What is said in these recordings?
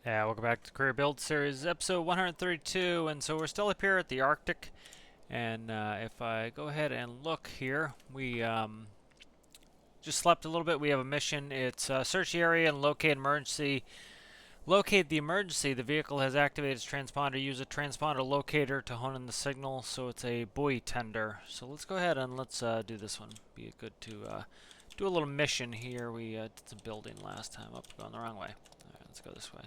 Yeah, welcome back to Career Build Series, episode 132, and so we're still up here at the Arctic, and if I go ahead and look here, we just slept a little bit. We have a mission. It's search the area and locate emergency. Locate the emergency. The vehicle has activated its transponder. Use a transponder locator to hone in the signal, so it's a buoy tender. So let's go ahead and let's do this one. Be good to do a little mission here. We did some building last time. Oh, going the wrong way. All right, let's go this way.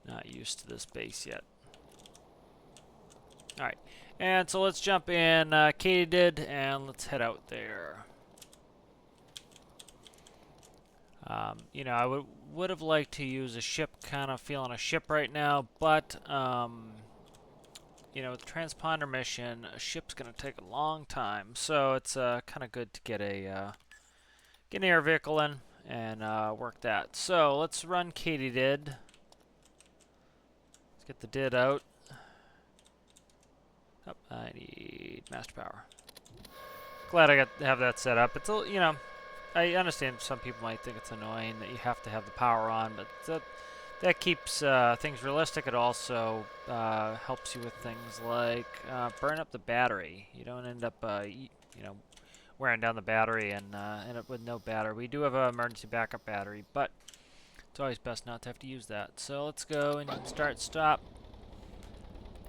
Not used to this base yet. Alright, and so let's jump in Katydid and let's head out there. I would have liked to use a ship, kind of feeling a ship right now, but, with the transponder mission, a ship's going to take a long time, so it's kind of good to get get an air vehicle in and work that. So let's run Katydid. Let's get the did out. Oh, I need master power. Glad I got to have that set up. It's a, I understand some people might think it's annoying that you have to have the power on, but that keeps things realistic. It also helps you with things like burn up the battery. You don't end up, wearing down the battery and end up with no battery. We do have an emergency backup battery, but it's always best not to have to use that. So let's go and start, stop.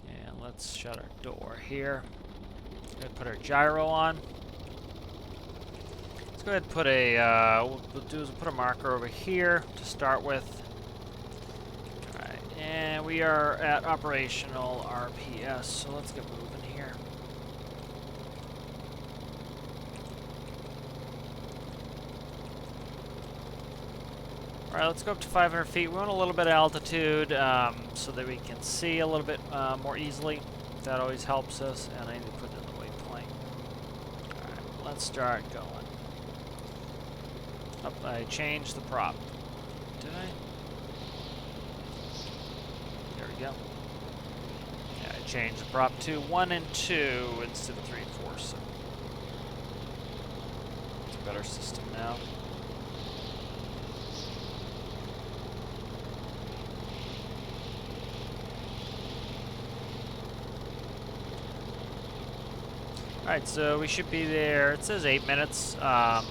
And let's shut our door here. Let's go ahead and put our gyro on. Let's go ahead and put a, we'll do is we'll put a marker over here to start with. Alright, and we are at operational RPS, so let's get moving here. Alright, let's go up to 500 feet. We want a little bit of altitude so that we can see a little bit more easily. That always helps us, and I need to put it in the waypoint. Alright, let's start going. Oh, I changed the prop. Did I? There we go. Yeah, I changed the prop to 1 and 2 instead of 3 and 4, so it's a better system now. Alright, so we should be there. It says 8 minutes. Probably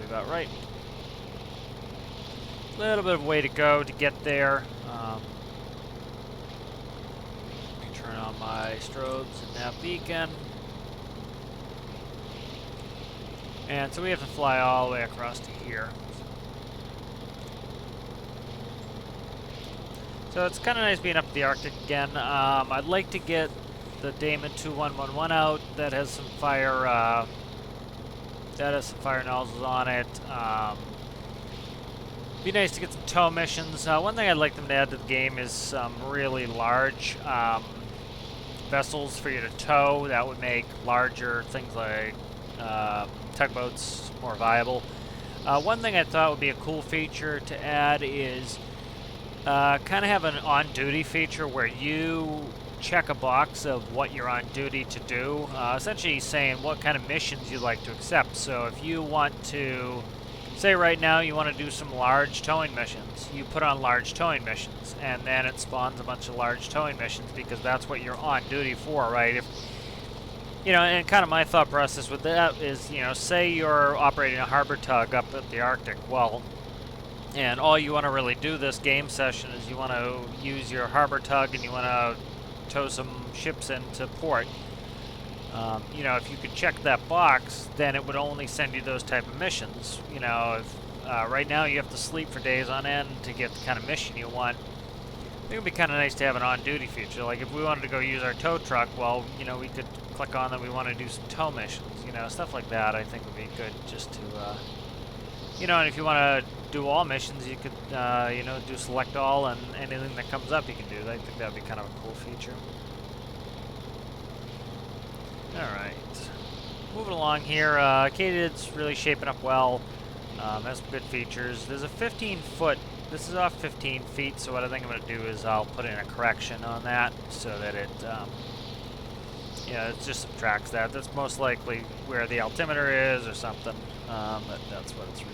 about right. A little bit of way to go to get there. Let me turn on my strobes and nav beacon. And so we have to fly all the way across to here. So it's kind of nice being up the Arctic again. I'd like to get the Damon 2111 out. That has some fire nozzles on it. Be nice to get some tow missions. One thing I'd like them to add to the game is some really large vessels for you to tow. That would make larger things like tugboats more viable. One thing I thought would be a cool feature to add is kind of have an on-duty feature where you check a box of what you're on duty to do, essentially saying what kind of missions you'd like to accept. So if you want to, say right now you want to do some large towing missions, you put on large towing missions, and then it spawns a bunch of large towing missions because that's what you're on duty for, right? If and kind of my thought process with that is, say you're operating a harbor tug up at the Arctic, well, and all you want to really do this game session is you want to use your harbor tug and you want to tow some ships into port. If you could check that box, then it would only send you those type of missions. If right now you have to sleep for days on end to get the kind of mission you want, I think it would be kind of nice to have an on-duty feature. Like if we wanted to go use our tow truck, well, we could click on that we want to do some tow missions. Stuff like that I think would be good just to, and if you want to do all missions, you could, do select all, and anything that comes up you can do. I think that would be kind of a cool feature. Alright. Moving along here, Katydid's really shaping up well. Has some good features. There's a 15-foot, this is off 15 feet, so what I think I'm going to do is I'll put in a correction on that so that it, it just subtracts that. That's most likely where the altimeter is or something, but that's what it's reading.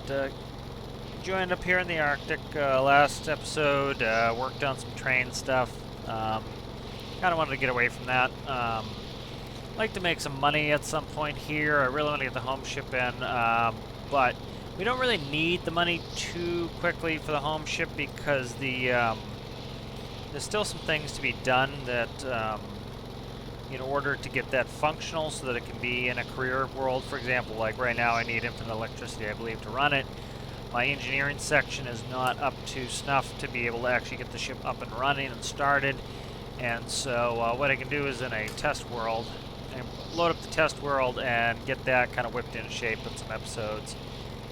But joined up here in the Arctic. Last episode, worked on some train stuff. Kind of wanted to get away from that. Like to make some money at some point here. I really want to get the home ship in, but we don't really need the money too quickly for the home ship because there's still some things to be done that in order to get that functional so that it can be in a career world. For example, like right now I need infinite electricity, I believe, to run it. My engineering section is not up to snuff to be able to actually get the ship up and running and started. And so what I can do is in a test world, and load up the test world and get that kind of whipped into shape with some episodes.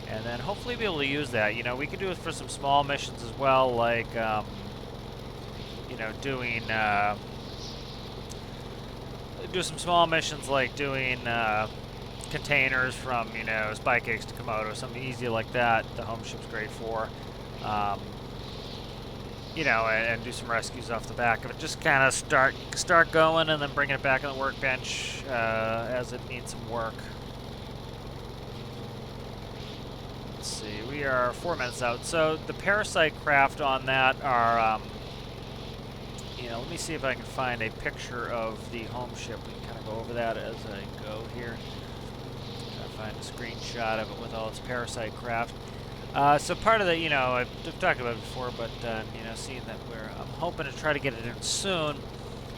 And then hopefully be able to use that. You know, we could do it for some small missions as well, like, you know, do some small missions like doing containers from, you know, spy cakes to Komodo, something easy like that. The home ship's great for. You know, and do some rescues off the back of it. Just kind of start going and then bringing it back on the workbench as it needs some work. Let's see, we are 4 minutes out. So the parasite craft on that are, you know, let me see if I can find a picture of the home ship. We can kind of go over that as I go here. Try to find a screenshot of it with all its parasite craft. So part of the, you know, I've talked about it before, but, you know, seeing that I'm hoping to try to get it in soon.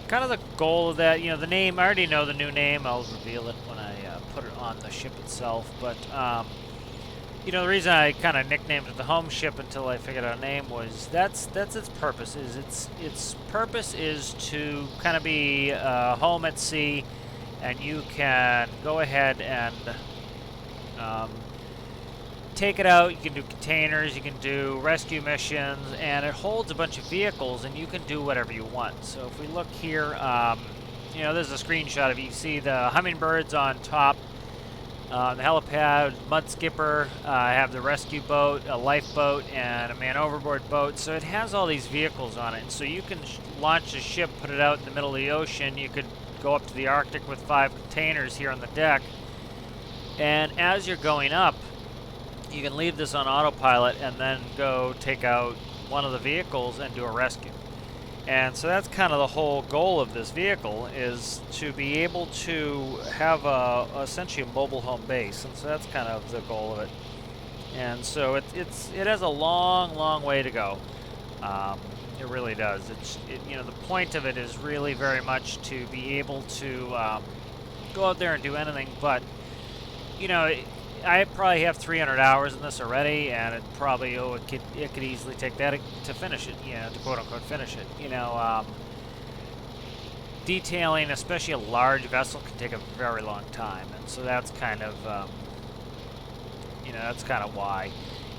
Kind of the goal of that, you know, the name, I already know the new name. I'll reveal it when I put it on the ship itself. But, you know, the reason I kind of nicknamed it the home ship until I figured out a name was that's its purpose. Its purpose is to kind of be home at sea, and you can go ahead and take it out. You can do containers, you can do rescue missions, and it holds a bunch of vehicles, and you can do whatever you want. So if we look here, you know, there's a screenshot of it. You see the hummingbirds on top, the helipad, mud skipper. I have the rescue boat, a lifeboat, and a man overboard boat. So it has all these vehicles on it. And so you can launch a ship, put it out in the middle of the ocean. You could go up to the Arctic with 5 containers here on the deck. And as you're going up, you can leave this on autopilot and then go take out one of the vehicles and do a rescue. And so that's kind of the whole goal of this vehicle, is to be able to have essentially a mobile home base. And so that's kind of the goal of it. And so it has a long way to go. It really does. You know, the point of it is really very much to be able to go out there and do anything. But, you know, I probably have 300 hours in this already, and it probably, it could easily take that to finish it, you know, to quote-unquote finish it. You know, detailing, especially a large vessel, can take a very long time, and so that's kind of, you know, that's kind of why.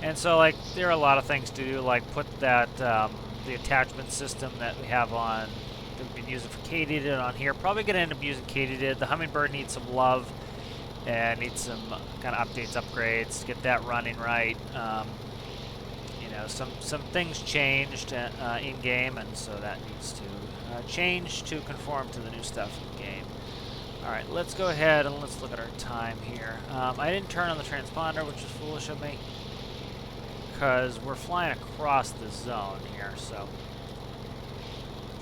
And so, like, there are a lot of things to do, like put that, the attachment system that we have on, that we've been using for Katydid on here. Probably going to end up using Katydid. The Hummingbird needs some love. And needs some kind of updates, upgrades to get that running right. You know, some things changed in game, and so that needs to change to conform to the new stuff in the game. All right, let's go ahead and let's look at our time here. I didn't turn on the transponder, which is foolish of me, because we're flying across the zone here. So,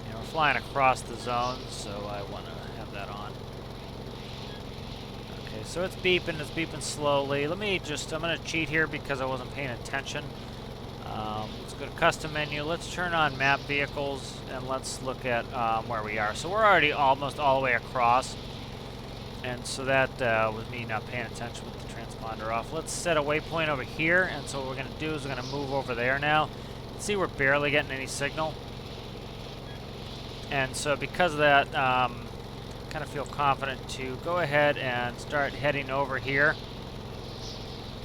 you know, we're flying across the zone, so I want to have that on. Okay, so it's beeping slowly. Let me just, I'm going to cheat here because I wasn't paying attention. Let's go to custom menu. Let's turn on map vehicles and let's look at where we are. So we're already almost all the way across. And so that was me not paying attention with the transponder off. Let's set a waypoint over here. And so what we're going to do is we're going to move over there now. See, we're barely getting any signal. And so because of that, kind of feel confident to go ahead and start heading over here.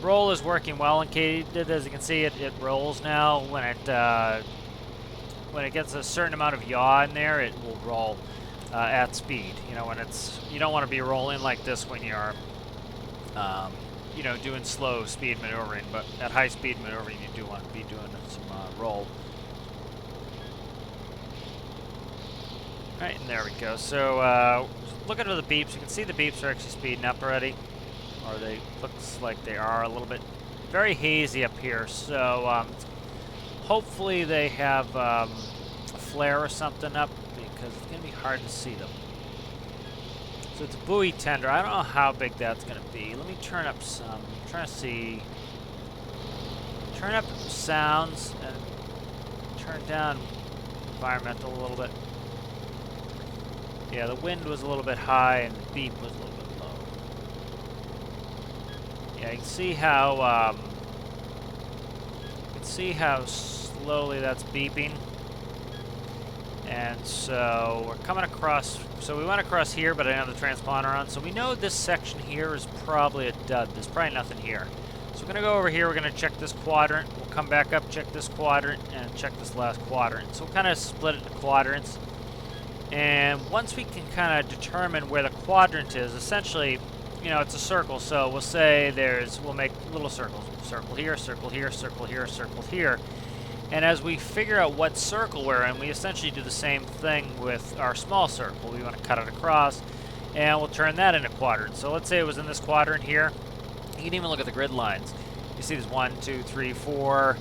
Roll is working well in Katydid. As you can see, it rolls now. When it gets a certain amount of yaw in there, it will roll at speed. You know, when you don't want to be rolling like this when you're you know, doing slow speed maneuvering, but at high speed maneuvering you do want to be doing some roll. Alright, and there we go. So, look at the beeps. You can see the beeps are actually speeding up already. Or looks like they are a little bit. very hazy up here, so hopefully they have a flare or something up because it's going to be hard to see them. So it's a buoy tender. I don't know how big that's going to be. Let me turn up some. I'm trying to see. Turn up sounds and turn down environmental a little bit. Yeah, the wind was a little bit high and the beep was a little bit low. Yeah, you can see how slowly that's beeping. And so we're coming across, so we went across here, but I didn't have the transponder on. So we know this section here is probably a dud. There's probably nothing here. So we're gonna go over here, we're gonna check this quadrant. We'll come back up, check this quadrant, and check this last quadrant. So we'll kind of split it into quadrants. And once we can kind of determine where the quadrant is, essentially, you know, it's a circle. So we'll say we'll make little circles. Circle here, circle here, circle here, circle here. And as we figure out what circle we're in, we essentially do the same thing with our small circle. We want to cut it across, and we'll turn that into quadrants. So let's say it was in this quadrant here. You can even look at the grid lines. You see there's 1, 2, 3, 4,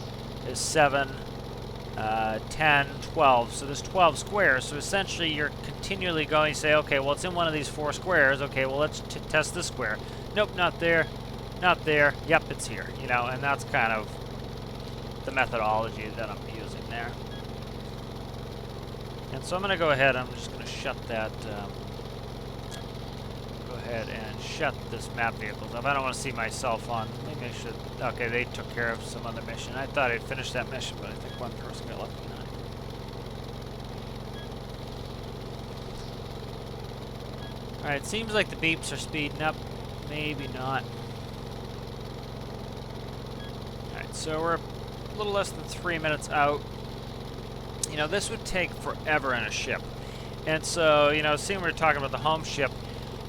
there's 7, 10, 12. So there's 12 squares. So essentially you're continually going to say, okay, well, it's in one of these 4 squares. Okay, well, let's test this square. Nope, not there, not there. Yep, it's here. You know, and that's kind of the methodology that I'm using there. And so I'm going to go ahead, I'm just going to shut that, go ahead and shut this map vehicles up. I don't want to see myself on, maybe I should, okay, they took care of some other mission. I thought I'd finished that mission, but I think one person got left behind. Alright, seems like the beeps are speeding up. Maybe not. Alright, so we're a little less than 3 minutes out. You know, this would take forever in a ship. And so, you know, seeing we were talking about the home ship,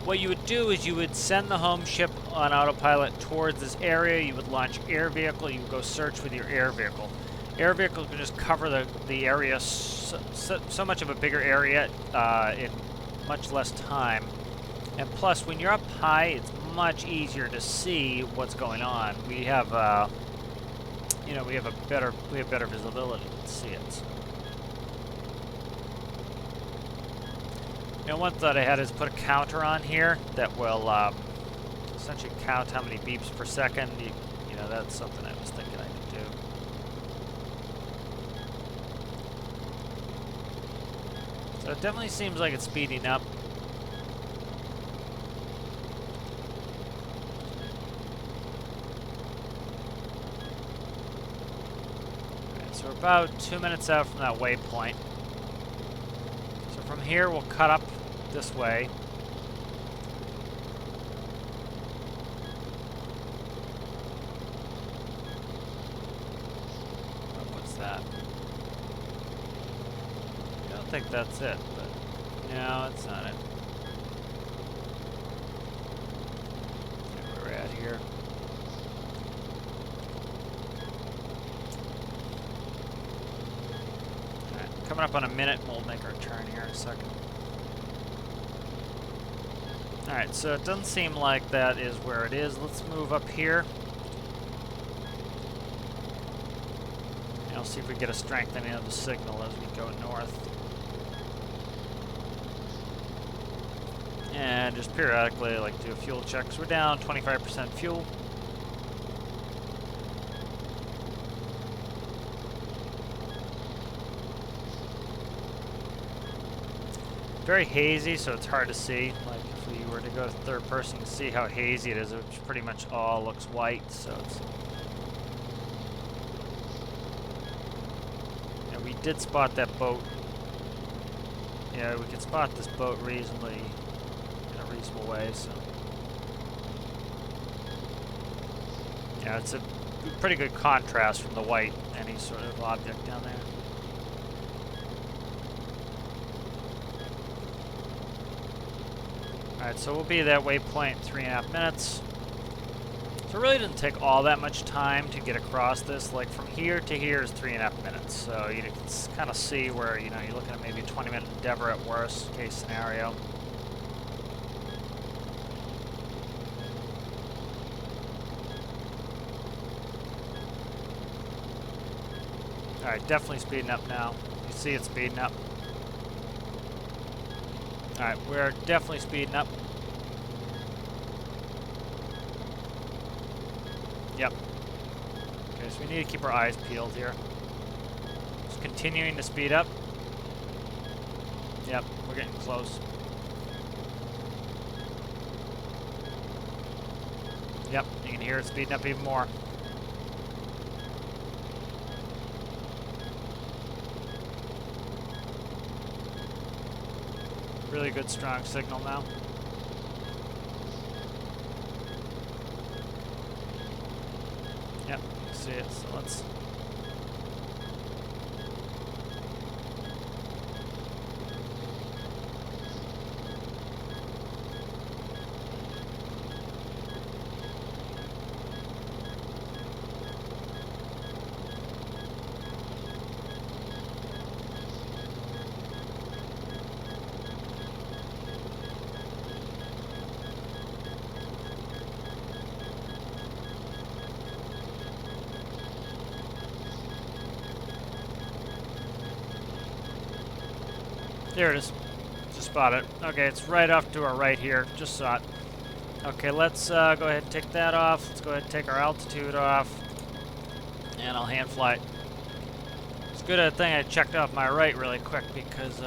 what you would do is you would send the home ship on autopilot towards this area. You would launch air vehicle. You would go search with your air vehicle. Air vehicle can just cover the area, so much of a bigger area in much less time. And plus, when you're up high, it's much easier to see what's going on. We have you know, we have better visibility to see it. So. You know, one thought I had is put a counter on here that will essentially count how many beeps per second. You know, that's something I was thinking I could do. So it definitely seems like it's speeding up. So we're about 2 minutes out from that waypoint. So from here we'll cut up this way. Oh, what's that? I don't think that's it, but no, it's not it. Where we're at here. Coming up on a minute, we'll make our turn here in a second. Alright, so it doesn't seem like that is where it is. Let's move up here. And I'll see if we get a strengthening of the signal as we go north. And just periodically, like, do a fuel check. 'Cause we're down 25% fuel. Very hazy, so it's hard to see. Like if we were to go third person, you can see how hazy it is, which pretty much all looks white. So it's. And we did spot that boat. Yeah, we could spot this boat reasonably in a reasonable way. So yeah, it's a pretty good contrast from the white, any sort of object down there. Alright, so we'll be at that waypoint in 3.5 minutes. So it really didn't take all that much time to get across this. Like from here to here is 3.5 minutes. So you can kind of see where, you know, you're looking at maybe a 20-minute endeavor at worst case scenario. Alright, definitely speeding up now. You see it speeding up. Alright, we're definitely speeding up. Yep. Okay, so we need to keep our eyes peeled here. Just continuing to speed up. Yep, we're getting close. Yep, you can hear it speeding up even more. Really good strong signal now. Yep, you can see it, so let's... There it is. Just spot it. Okay, it's right off to our right here. Just saw it. Okay, let's go ahead and take that off. Let's go ahead and take our altitude off. And I'll hand fly it. It's a good thing I checked off my right really quick because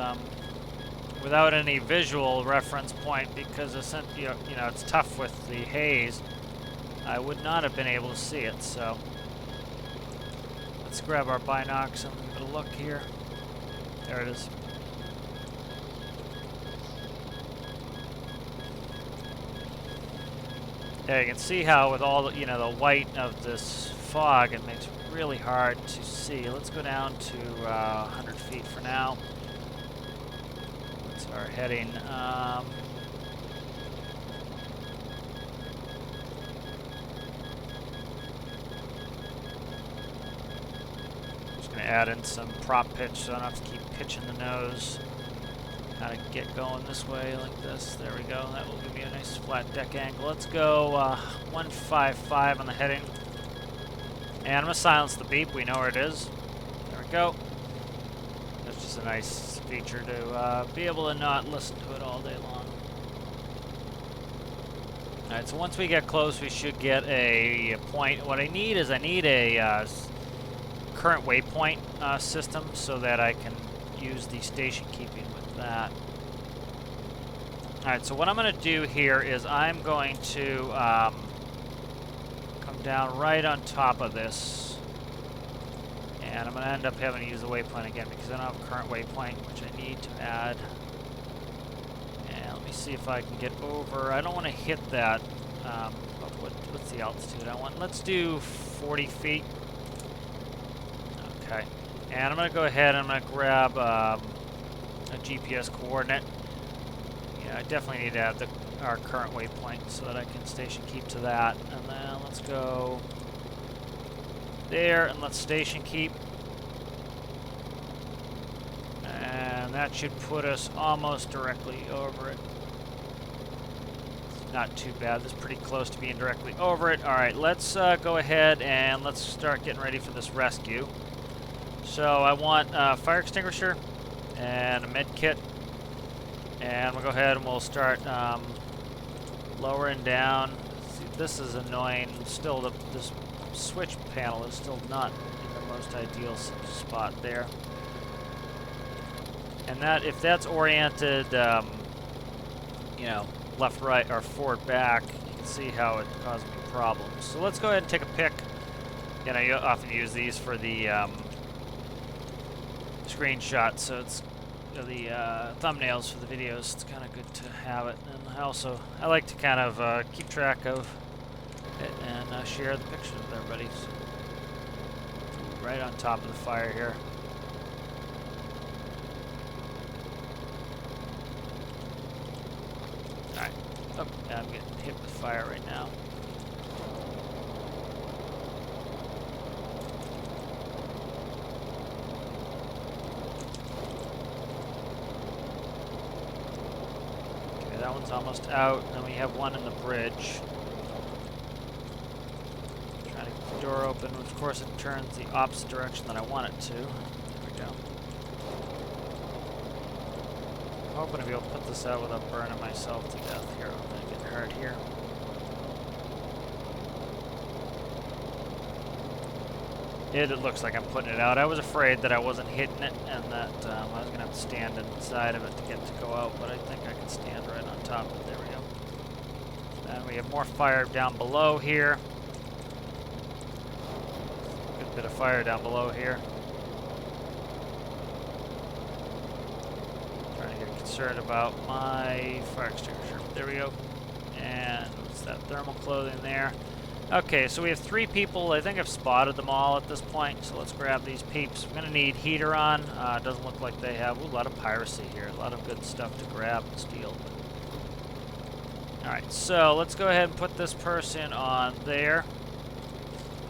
without any visual reference point, because you know it's tough with the haze, I would not have been able to see it. So let's grab our binocs and give it a look here. There it is. Yeah, you can see how with all the, the white of this fog, it makes it really hard to see. Let's go down to 100 feet for now. That's our heading. Just going to add in some prop pitch so I don't have to keep pitching the nose. Kind of get going this way like this. There we go. That will give me a nice flat deck angle. Let's go 155 on the heading. And I'm going to silence the beep. We know where it is. There we go. That's just a nice feature to be able to not listen to it all day long. Alright, so once we get close, we should get a point. What I need is a current waypoint system so that I can use the station keeping with that. Alright, so what I'm going to do here is I'm going to come down right on top of this, and I'm going to end up having to use the waypoint again because I don't have a current waypoint, which I need to add. And let me see if I can get over. I don't want to hit that. What's the altitude I want? Let's do 40 feet. Okay. And I'm going to go ahead and I'm going to grab a GPS coordinate. Yeah, I definitely need to add our current waypoint so that I can station keep to that. And then let's go there and let's station keep. And that should put us almost directly over it. Not too bad. This is pretty close to being directly over it. Alright, let's go ahead and let's start getting ready for this rescue. So I want a fire extinguisher and a med kit, and we'll go ahead and we'll start lowering down. See, this is annoying. Still, this switch panel is still not in the most ideal spot there. And that, if that's oriented, left, right, or forward, back, you can see how it causes me problems. So let's go ahead and take a pic. You often use these for the screenshot, so it's the thumbnails for the videos. It's kind of good to have it, and I like to kind of keep track of it and share the pictures with everybody. So, right on top of the fire here. All right. Oh, yeah, I'm getting hit with fire right now. That one's almost out, and then we have one in the bridge. Trying to door open, which of course it turns the opposite direction that I want it to. There we go. I'm hoping to be able to put this out without burning myself to death here. I'm going to get hurt here. It looks like I'm putting it out. I was afraid that I wasn't hitting it and that I was going to have to stand inside of it to get it to go out, but I think I can stand right on top of it. There we go. And we have more fire down below here. Good bit of fire down below here. Trying to get concerned about my fire extinguisher. There we go. And what's that? Thermal clothing there. Okay, so we have 3 people. I think I've spotted them all at this point, so let's grab these peeps. We're going to need heater on. It doesn't look like they have. Ooh, a lot of piracy here. A lot of good stuff to grab and steal. Alright, so let's go ahead and put this person on there.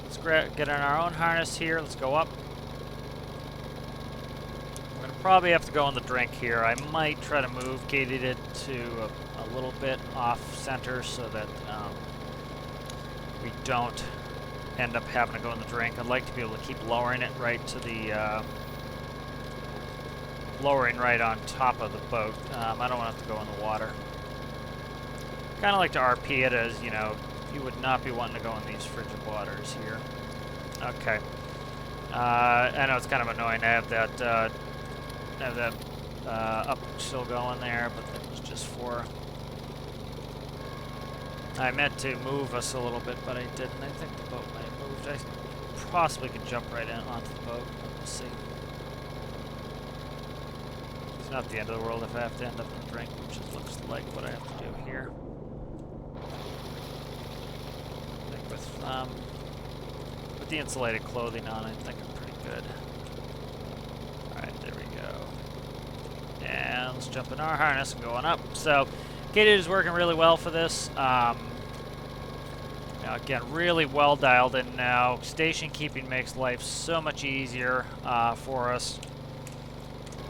Let's get on our own harness here. Let's go up. We're going to probably have to go on the drink here. I might try to move Katydid to a little bit off center so that we don't end up having to go in the drink. I'd like to be able to keep lowering it right to the, lowering right on top of the boat. I don't want to have to go in the water. Kind of like to RP it as, you know, you would not be wanting to go in these frigid waters here. Okay. I know it's kind of annoying to have that, up still going there, but that was just for... I meant to move us a little bit, but I didn't. I think the boat might have moved. I possibly could jump right in onto the boat. We'll see. It's not the end of the world if I have to end up in the drink, which looks like what I have to do here. I think with the insulated clothing on, I think I'm pretty good. Alright, there we go. And let's jump in our harness and going up. So, Katydid is working really well for this. Again, really well dialed in now. Station keeping makes life so much easier for us.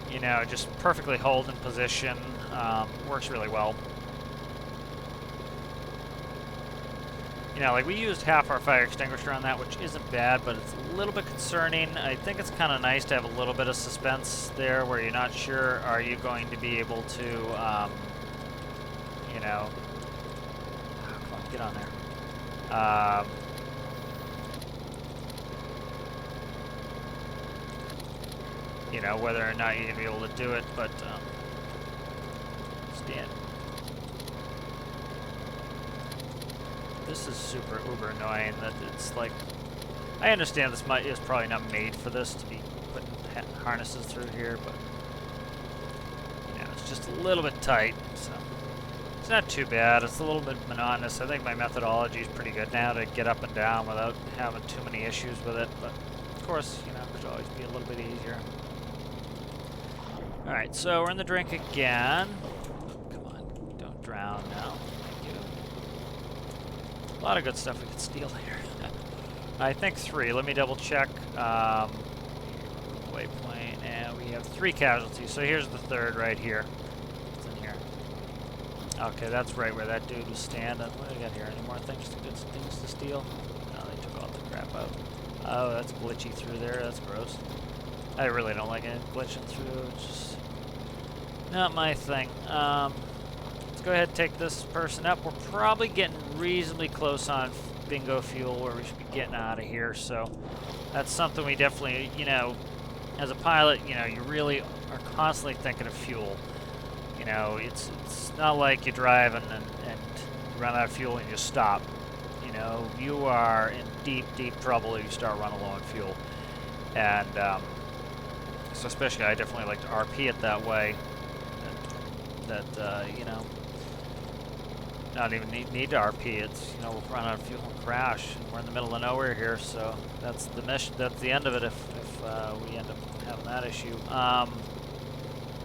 You know, just perfectly hold in position. Works really well. You know, like we used half our fire extinguisher on that, which isn't bad, but it's a little bit concerning. I think it's kind of nice to have a little bit of suspense there where you're not sure, are you going to be able to, you know, come on, get on there. You know, whether or not you're going to be able to do it, but stand. This is super uber annoying that it's like, I understand this is probably not made for this to be putting harnesses through here, but you know, it's just a little bit tight, so it's not too bad. It's a little bit monotonous. I think my methodology is pretty good now to get up and down without having too many issues with it, but of course, you know, it could always be a little bit easier. Alright, so we're in the drink again. Come on, don't drown now. Thank you. A lot of good stuff we could steal here. I think 3. Let me double check. Waypoint, and we have 3 casualties. So here's the 3rd right here. What's in here? Okay, that's right where that dude was standing. What do we got here? Any more things to steal? No, they took all the crap out. Oh, that's glitchy through there. That's gross. I really don't like it glitching through. It's just not my thing. Let's go ahead and take this person up. We're probably getting reasonably close on bingo fuel where we should be getting out of here. So that's something we definitely, you know, as a pilot, you know, you really are constantly thinking of fuel. You know, it's not like you drive and you run out of fuel and you just stop. You know, you are in deep, deep trouble if you start running low on fuel. And so especially I definitely like to RP it that way. That you know, not even need to RP. It's, you know, we'll run out of fuel and crash. And we're in the middle of nowhere here, so that's the mission. That's the end of it if we end up having that issue. All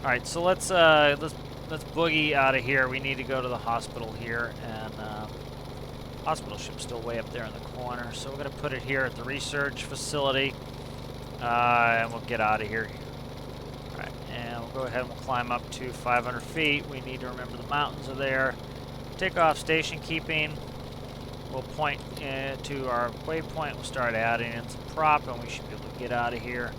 right, so let's boogie out of here. We need to go to the hospital here, and hospital ship's still way up there in the corner. So we're gonna put it here at the research facility, and we'll get out of here. All right, and we'll go ahead and we'll climb up to 500 feet. We need to remember the mountains are there. Take off station keeping. we'll point to our waypoint. We'll start adding in some prop, and we should be able to get out of here.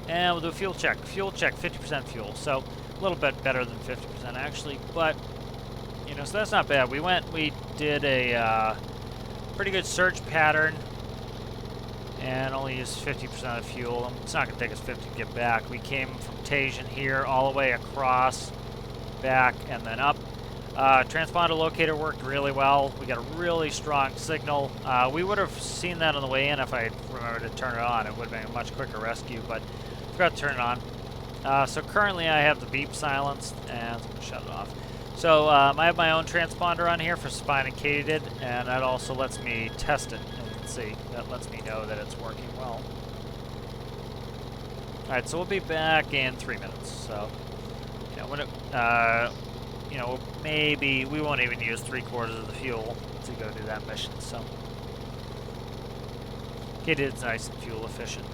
And we'll do a fuel check. Fuel check, 50% fuel. So a little bit better than 50% actually, but you know, so that's not bad. We did a pretty good search pattern and only used 50% of fuel. It's not going to take us 50 to get back. We came from Tajin here all the way across, back, and then up. Transponder locator worked really well. We got a really strong signal. We would have seen that on the way in if I remembered to turn it on. It would have been a much quicker rescue, but I forgot to turn it on. So currently I have the beep silenced, and I'm going to shut it off. So I have my own transponder on here for Spine and Katydid, and that also lets me test it. As you can see, that lets me know that it's working well. Alright, so we'll be back in 3 minutes. So, you know, when it, you know, maybe we won't even use 3/4 of the fuel to go do that mission. So, Katydid's nice and fuel efficient.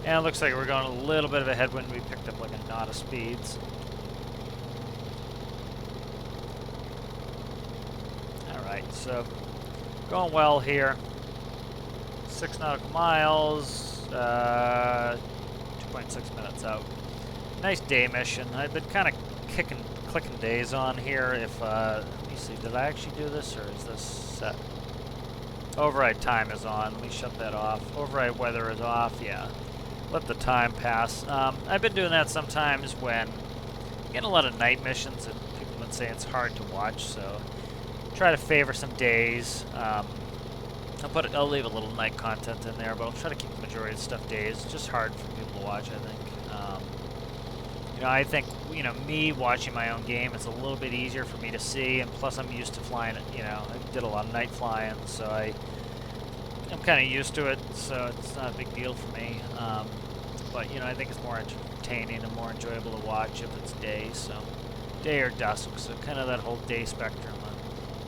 And it looks like we're going a little bit of a headwind. We picked up like a knot of speeds. Alright, so going well here. 6 nautical miles, 2.6 minutes out. Nice day mission. I've been kind of clicking days on here. If let me see, did I actually do this or is this set? Override time is on. Let me shut that off. Override weather is off. Yeah. Let the time pass. I've been doing that sometimes when I'm getting a lot of night missions and people have been saying it's hard to watch, so try to favor some days. I'll leave a little night content in there, but I'll try to keep the majority of the stuff days. It's just hard for people to watch, I think. You know, I think, you know, me watching my own game, it's a little bit easier for me to see, and plus I'm used to flying, you know, I did a lot of night flying, so I'm kind of used to it, so it's not a big deal for me. But, you know, I think it's more entertaining and more enjoyable to watch if it's day, so day or dusk, so kind of that whole day spectrum.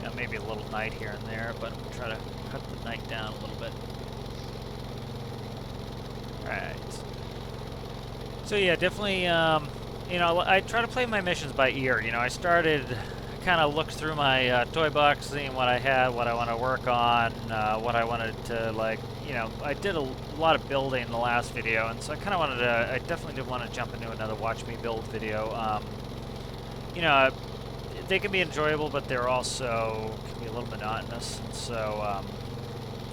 You know, maybe a little night here and there, but I'm going to try to cut the night down a little bit. Alright. So yeah, definitely, you know, I try to play my missions by ear. You know, I kind of looked through my toy box, seeing what I had, what I want to work on, what I wanted to, like, you know, I did a lot of building in the last video, and so I kind of wanted to, I definitely did want to jump into another Watch Me Build video. You know, they can be enjoyable, but they're also, can be a little monotonous, and so,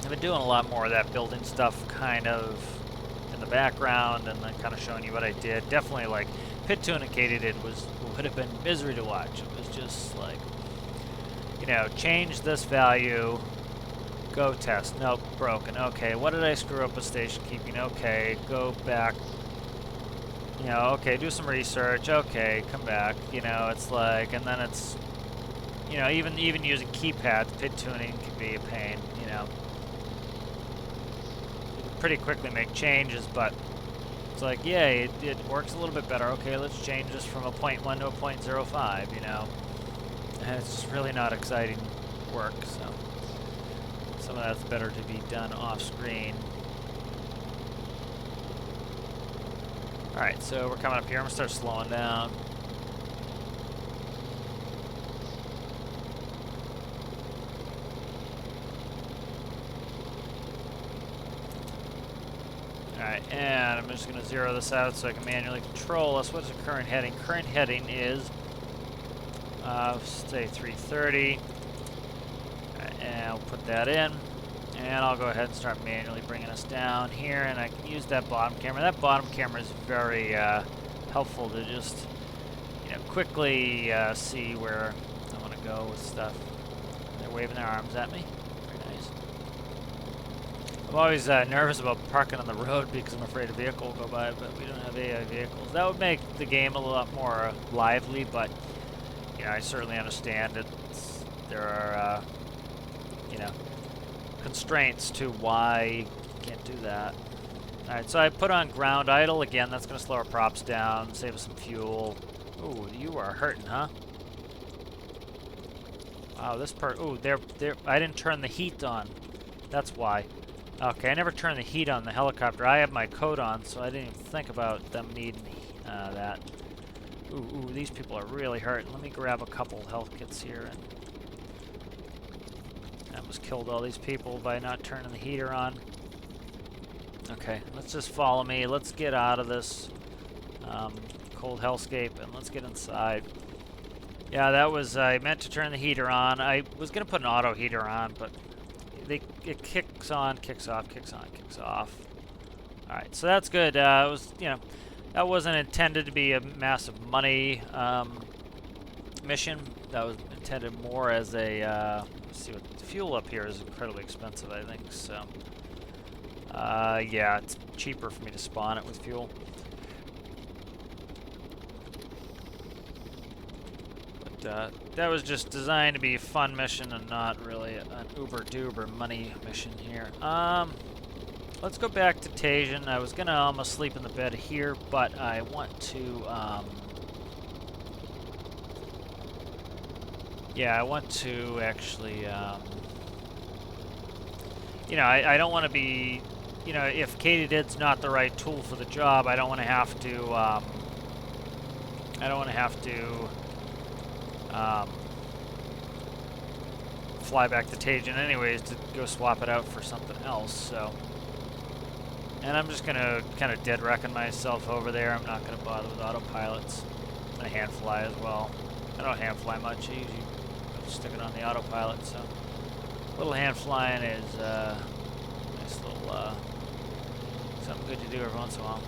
I've been doing a lot more of that building stuff kind of in the background, and then kind of showing you what I did. Definitely, like, Pit Tune and Katydid would have been misery to watch. It was just like, you know, change this value, go test, nope, broken, okay, what did I screw up with station keeping, okay, go back, you know, okay, do some research, okay, come back, you know, it's like, and then it's, you know, even using keypads, pit tuning can be a pain, you know. You can pretty quickly make changes, but it's like, yay, it works a little bit better. Okay, let's change this from a 0.1 to a 0.05, you know. And it's just really not exciting work, so some of that's better to be done off screen. Alright, so we're coming up here. I'm going to start slowing down. Alright, and I'm just going to zero this out so I can manually control us. What's the current heading? Current heading is, say 330. Alright, and I'll put that in. And I'll go ahead and start manually bringing us down here. And I can use that bottom camera. That bottom camera is very helpful to just, you know, quickly see where I want to go with stuff. They're waving their arms at me. I'm always nervous about parking on the road because I'm afraid a vehicle will go by, but we don't have AI vehicles. That would make the game a lot more lively, but, you know, I certainly understand it. There are, you know, constraints to why you can't do that. Alright, so I put on ground idle. Again, that's going to slow our props down, save us some fuel. Ooh, you are hurting, huh? Wow, this part. Ooh, I didn't turn the heat on. That's why. Okay, I never turned the heat on the helicopter. I have my coat on, so I didn't even think about them needing that. Ooh, these people are really hurting. Let me grab a couple health kits here. And just killed all these people by not turning the heater on. Okay, let's just follow me. Let's get out of this cold hellscape and let's get inside. Yeah, that was, I meant to turn the heater on. I was going to put an auto heater on, but it kicks on, kicks off, kicks on, kicks off. Alright, so that's good. It was, you know, that wasn't intended to be a massive money mission. That was intended more as a, let's see what the fuel up here is incredibly expensive, I think, so. Yeah, it's cheaper for me to spawn it with fuel. But that was just designed to be a fun mission and not really an uber-duber money mission here. Let's go back to Tajin. I was gonna almost sleep in the bed here, but I want to, yeah, I want to actually, you know, I don't want to be, you know, if Katydid's not the right tool for the job, I don't want to have to, fly back to Tajin anyways to go swap it out for something else, so. And I'm just gonna kind of dead reckon myself over there. I'm not gonna bother with autopilots. I'm gonna hand fly as well. I don't hand fly much. I usually stick it on the autopilot, so. Little hand flying is nice little something good to do every once in a while.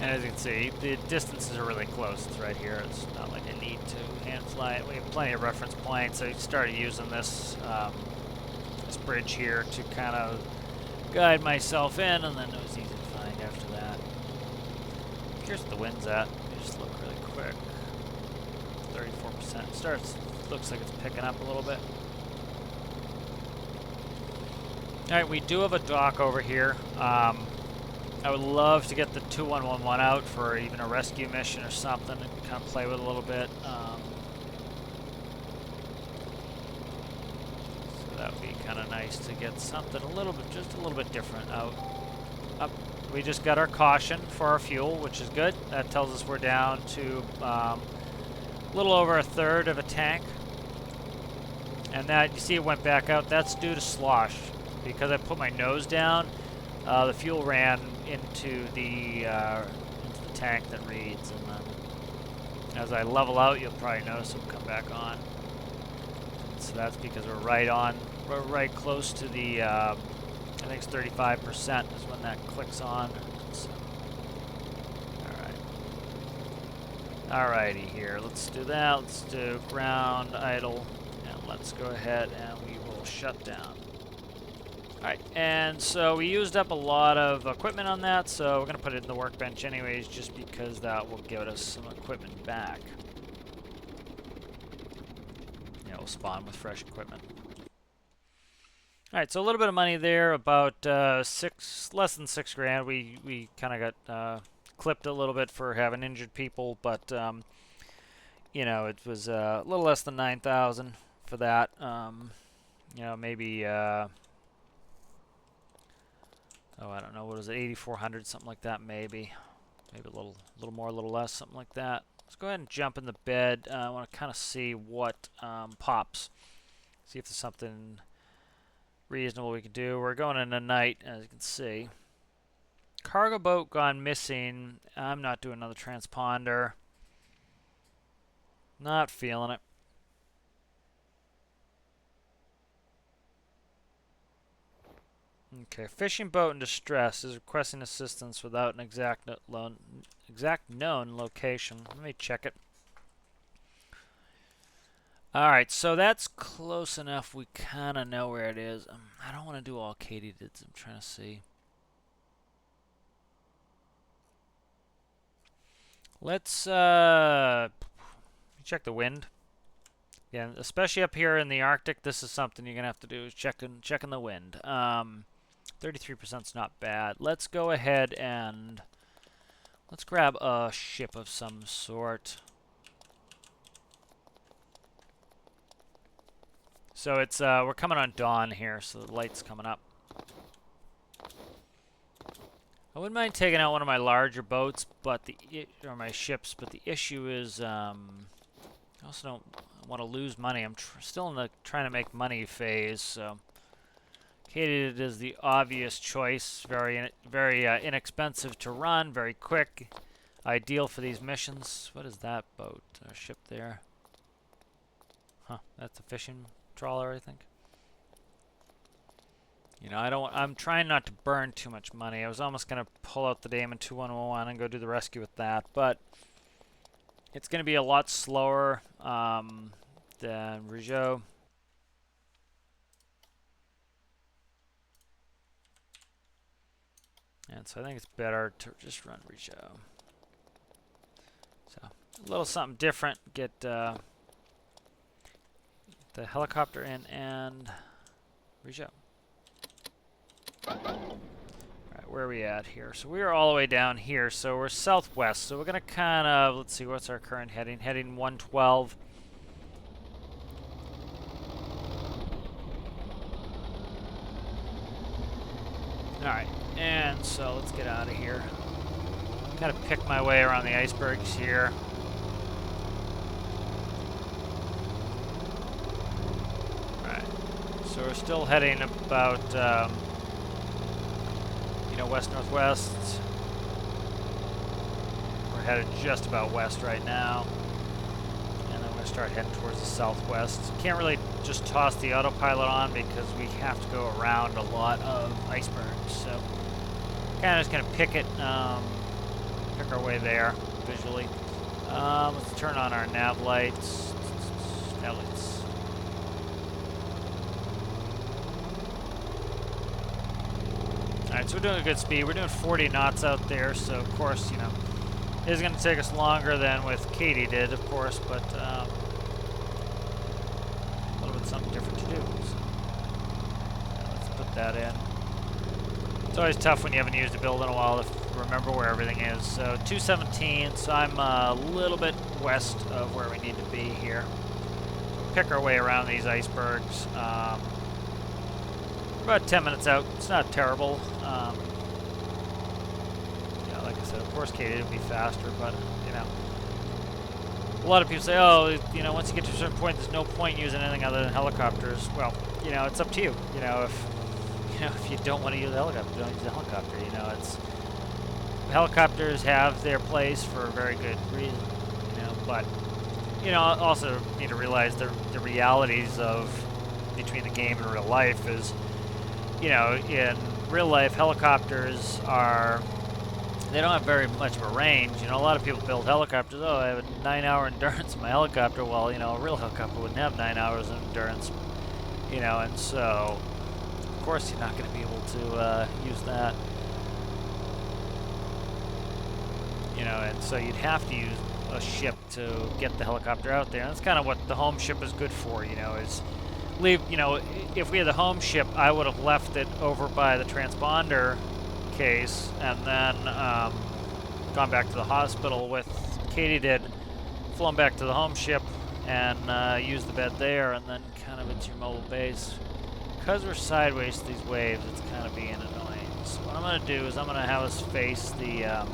And as you can see, the distances are really close. It's right here. It's not like I need to hand fly it. We have plenty of reference points. I started using this this bridge here to kind of guide myself in, and then it was easy to find after that. Here's what the wind's at. Let me just look really quick. 34%. Looks like it's picking up a little bit. Alright, we do have a dock over here. I would love to get the 2111 out for even a rescue mission or something and kind of play with it a little bit. So that would be kind of nice to get something a little bit, just a little bit different out. Up. We just got our caution for our fuel, which is good. That tells us we're down to a little over a third of a tank. And that, you see it went back out, that's due to slosh. Because I put my nose down, the fuel ran into the tank that reads, and then as I level out, you'll probably notice it'll come back on. So that's because we're right close to the, I think it's 35% is when that clicks on. So, alrighty here, let's do that. Let's do ground idle, and let's go ahead and we will shut down. Alright, and so we used up a lot of equipment on that, so we're going to put it in the workbench anyways, just because that will give us some equipment back. Yeah, we'll spawn with fresh equipment. Alright, so a little bit of money there, about less than 6 grand. We kind of got clipped a little bit for having injured people, but, you know, it was a little less than 9,000 for that. You know, maybe... oh, I don't know, what is it, 8,400, something like that, maybe. Maybe a little more, a little less, something like that. Let's go ahead and jump in the bed. I want to kind of see what pops. See if there's something reasonable we can do. We're going in the night, as you can see. Cargo boat gone missing. I'm not doing another transponder. Not feeling it. Okay, fishing boat in distress is requesting assistance without an exact known location. Let me check it. Alright, so that's close enough. We kind of know where it is. I don't want to do all Katydids. I'm trying to see. Let's check the wind. Yeah, especially up here in the Arctic, this is something you're going to have to do, is checking the wind. 33% is not bad. Let's go ahead and let's grab a ship of some sort. So it's we're coming on dawn here, so the light's coming up. I wouldn't mind taking out one of my larger boats, but or my ships. But the issue is, I also don't want to lose money. I'm still in the trying to make money phase. So, Katydid is the obvious choice. Very inexpensive to run. Very quick. Ideal for these missions. What is that boat? A ship there. Huh? That's a fishing trawler, I think. You know, I'm trying not to burn too much money. I was almost going to pull out the Daemon 2111 and go do the rescue with that, but it's going to be a lot slower than Brizo. And so I think it's better to just run Brizo. So, a little something different. Get the helicopter in and Brizo. Alright, where are we at here? So we are all the way down here, so we're southwest. So we're going to kind of, let's see, what's our current heading? Heading 112. Alright, and so let's get out of here. Kind of pick my way around the icebergs here. Alright, so we're still heading about, west-northwest. We're headed just about west right now. And then we're going to start heading towards the southwest. Can't really just toss the autopilot on because we have to go around a lot of icebergs. So kind of just going to pick our way there visually. Let's turn on our nav lights. Alright, so we're doing a good speed. We're doing 40 knots out there, so of course, it is going to take us longer than with Katydid, of course, but a little bit something different to do. So, let's put that in. It's always tough when you haven't used a build in a while to remember where everything is. So 217, so I'm a little bit west of where we need to be here. So we'll pick our way around these icebergs. About 10 minutes out. It's not terrible. Like I said, of course Katydid would be faster, but, a lot of people say, oh, once you get to a certain point, there's no point using anything other than helicopters. Well, it's up to you. If you don't want to use a helicopter, don't use a helicopter. Helicopters have their place for a very good reason, but, also need to realize the realities of between the game and real life is, in real life, helicopters they don't have very much of a range. A lot of people build helicopters. Oh, I have a 9-hour endurance in my helicopter. Well, a real helicopter wouldn't have 9 hours of endurance, and so, of course, you're not going to be able to use that. And so you'd have to use a ship to get the helicopter out there. And that's kind of what the home ship is good for, is leave, if we had the home ship, I would have left it over by the transponder case and then gone back to the hospital with Katydid, flown back to the home ship and used the bed there, and then kind of it's your mobile base. Because we're sideways to these waves, it's kind of being annoying. So what I'm going to do is I'm going to have us face the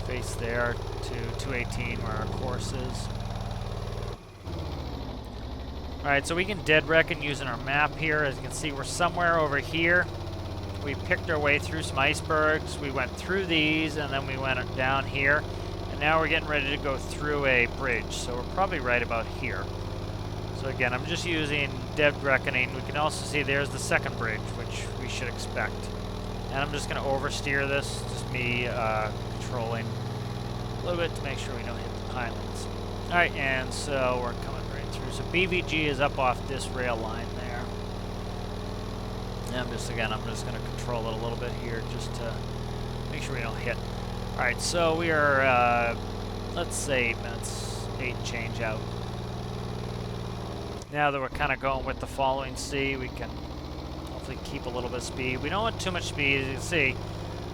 face there to 218 where our course is. Alright, so we can dead reckon using our map here. As you can see, we're somewhere over here. We picked our way through some icebergs. We went through these, and then we went down here. And now we're getting ready to go through a bridge. So we're probably right about here. So again, I'm just using dead reckoning. We can also see there's the second bridge, which we should expect. And I'm just going to oversteer this. Just me controlling a little bit to make sure we don't hit the pilings. Alright, and so we're coming right through. So BVG is up off this rail line there. And I'm just going to control it a little bit here just to make sure we don't hit. Alright, so we are, let's say 8 minutes, 8 change out. Now that we're kind of going with the following sea, we can hopefully keep a little bit of speed. We don't want too much speed. As you can see,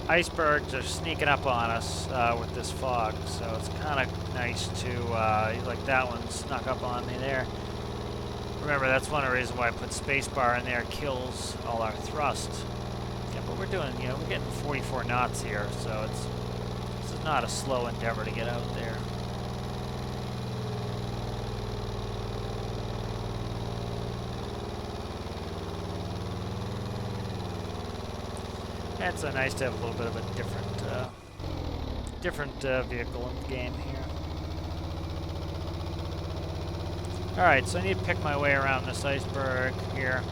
icebergs are sneaking up on us with this fog, so it's kind of nice to, like that one snuck up on me there. Remember, that's one of the reasons why I put spacebar in there. It kills all our thrust. Yeah, but we're doing, you know, we're getting 44 knots here, so this is not a slow endeavor to get out there. And it's nice to have a little bit of a different vehicle in the game here. Alright, so I need to pick my way around this iceberg here.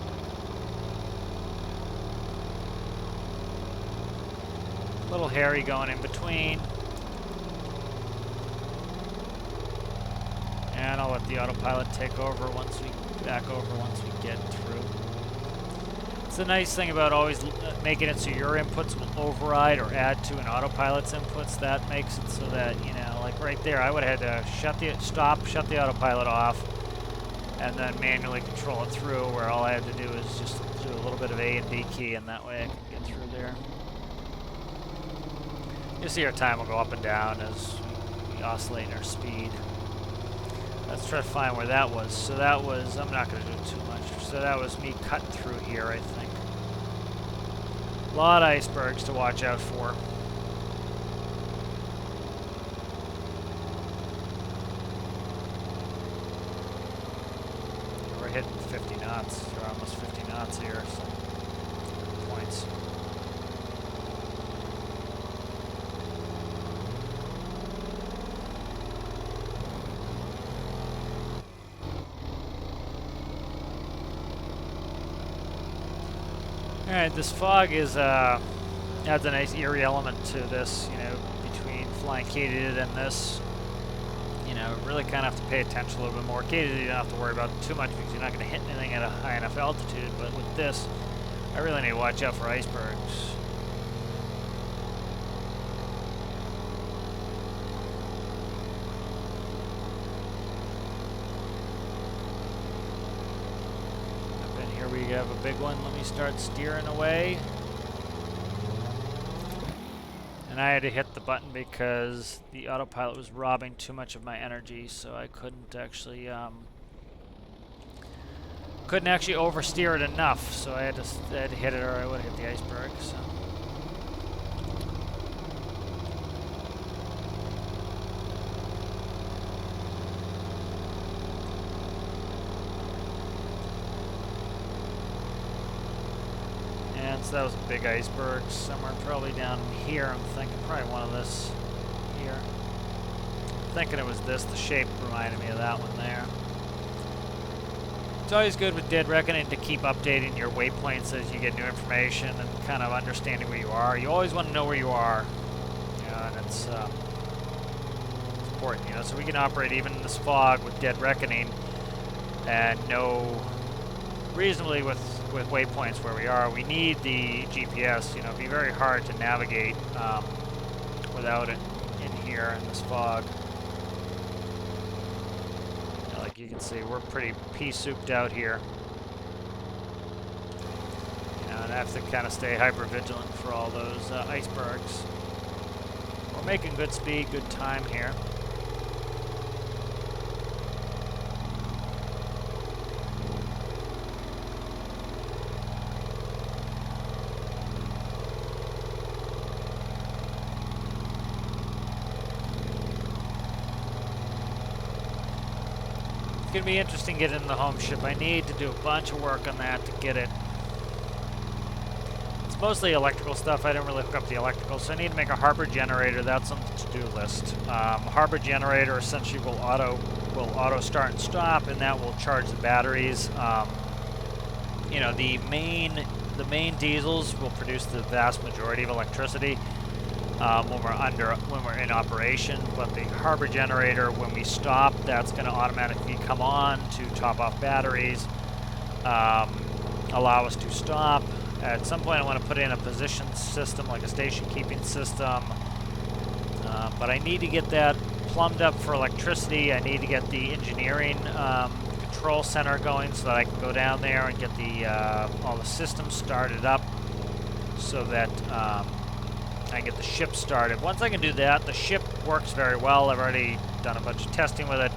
A little hairy going in between. And I'll let the autopilot take over once we get through. It's the nice thing about always making it so your inputs will override or add to an autopilot's inputs. That makes it so that, you know, like right there, I would have had to shut the autopilot off, and then manually control it through, where all I had to do is just do a little bit of A and B key, and that way I can get through there. You see our time will go up and down as we oscillate our speed. Let's try to find where that was. So that was, I'm not going to do too much. So that was me cutting through here, I think. A lot of icebergs to watch out for. We're hitting 50 knots, or almost 50 knots here, so points. Alright, this fog is adds a nice eerie element to this, you know, between flying Katydid and this. You know, really kind of have to pay attention a little bit more. Katydid you don't have to worry about too much because you're not going to hit anything at a high enough altitude, but with this, I really need to watch out for icebergs. We have a big one. Let me start steering away. And I had to hit the button because the autopilot was robbing too much of my energy, so I couldn't actually oversteer it enough. So I had to hit it, or I would have hit the iceberg. So. So that was a big iceberg somewhere probably down here. I'm thinking probably one of this here. I'm thinking it was this. The shape reminded me of that one there. It's always good with Dead Reckoning to keep updating your waypoints as you get new information and kind of understanding where you are. You always want to know where you are. You know, and it's important, you know, so we can operate even in this fog with Dead Reckoning and know reasonably with waypoints where we are. We need the GPS. You know, it'd be very hard to navigate without it in here in this fog. You know, like you can see, we're pretty pea-souped out here. You know, and I have to kind of stay hyper-vigilant for all those icebergs. We're making good speed, good time here. It's going to be interesting getting the home ship. I need to do a bunch of work on that to get it. It's mostly electrical stuff. I didn't really hook up the electrical, so I need to make a harbor generator. That's on the to-do list. Harbor generator essentially will auto start and stop, and that will charge the batteries. You know, the main diesels will produce the vast majority of electricity when we're in operation, but the harbor generator, when we stop, that's going to automatically come on to top off batteries, allow us to stop. At some point I want to put in a position system, like a station keeping system, but I need to get that plumbed up for electricity. I need to get the engineering control center going so that I can go down there and get all the systems started up so that I get the ship started. Once I can do that, the ship works very well. I've already done a bunch of testing with it.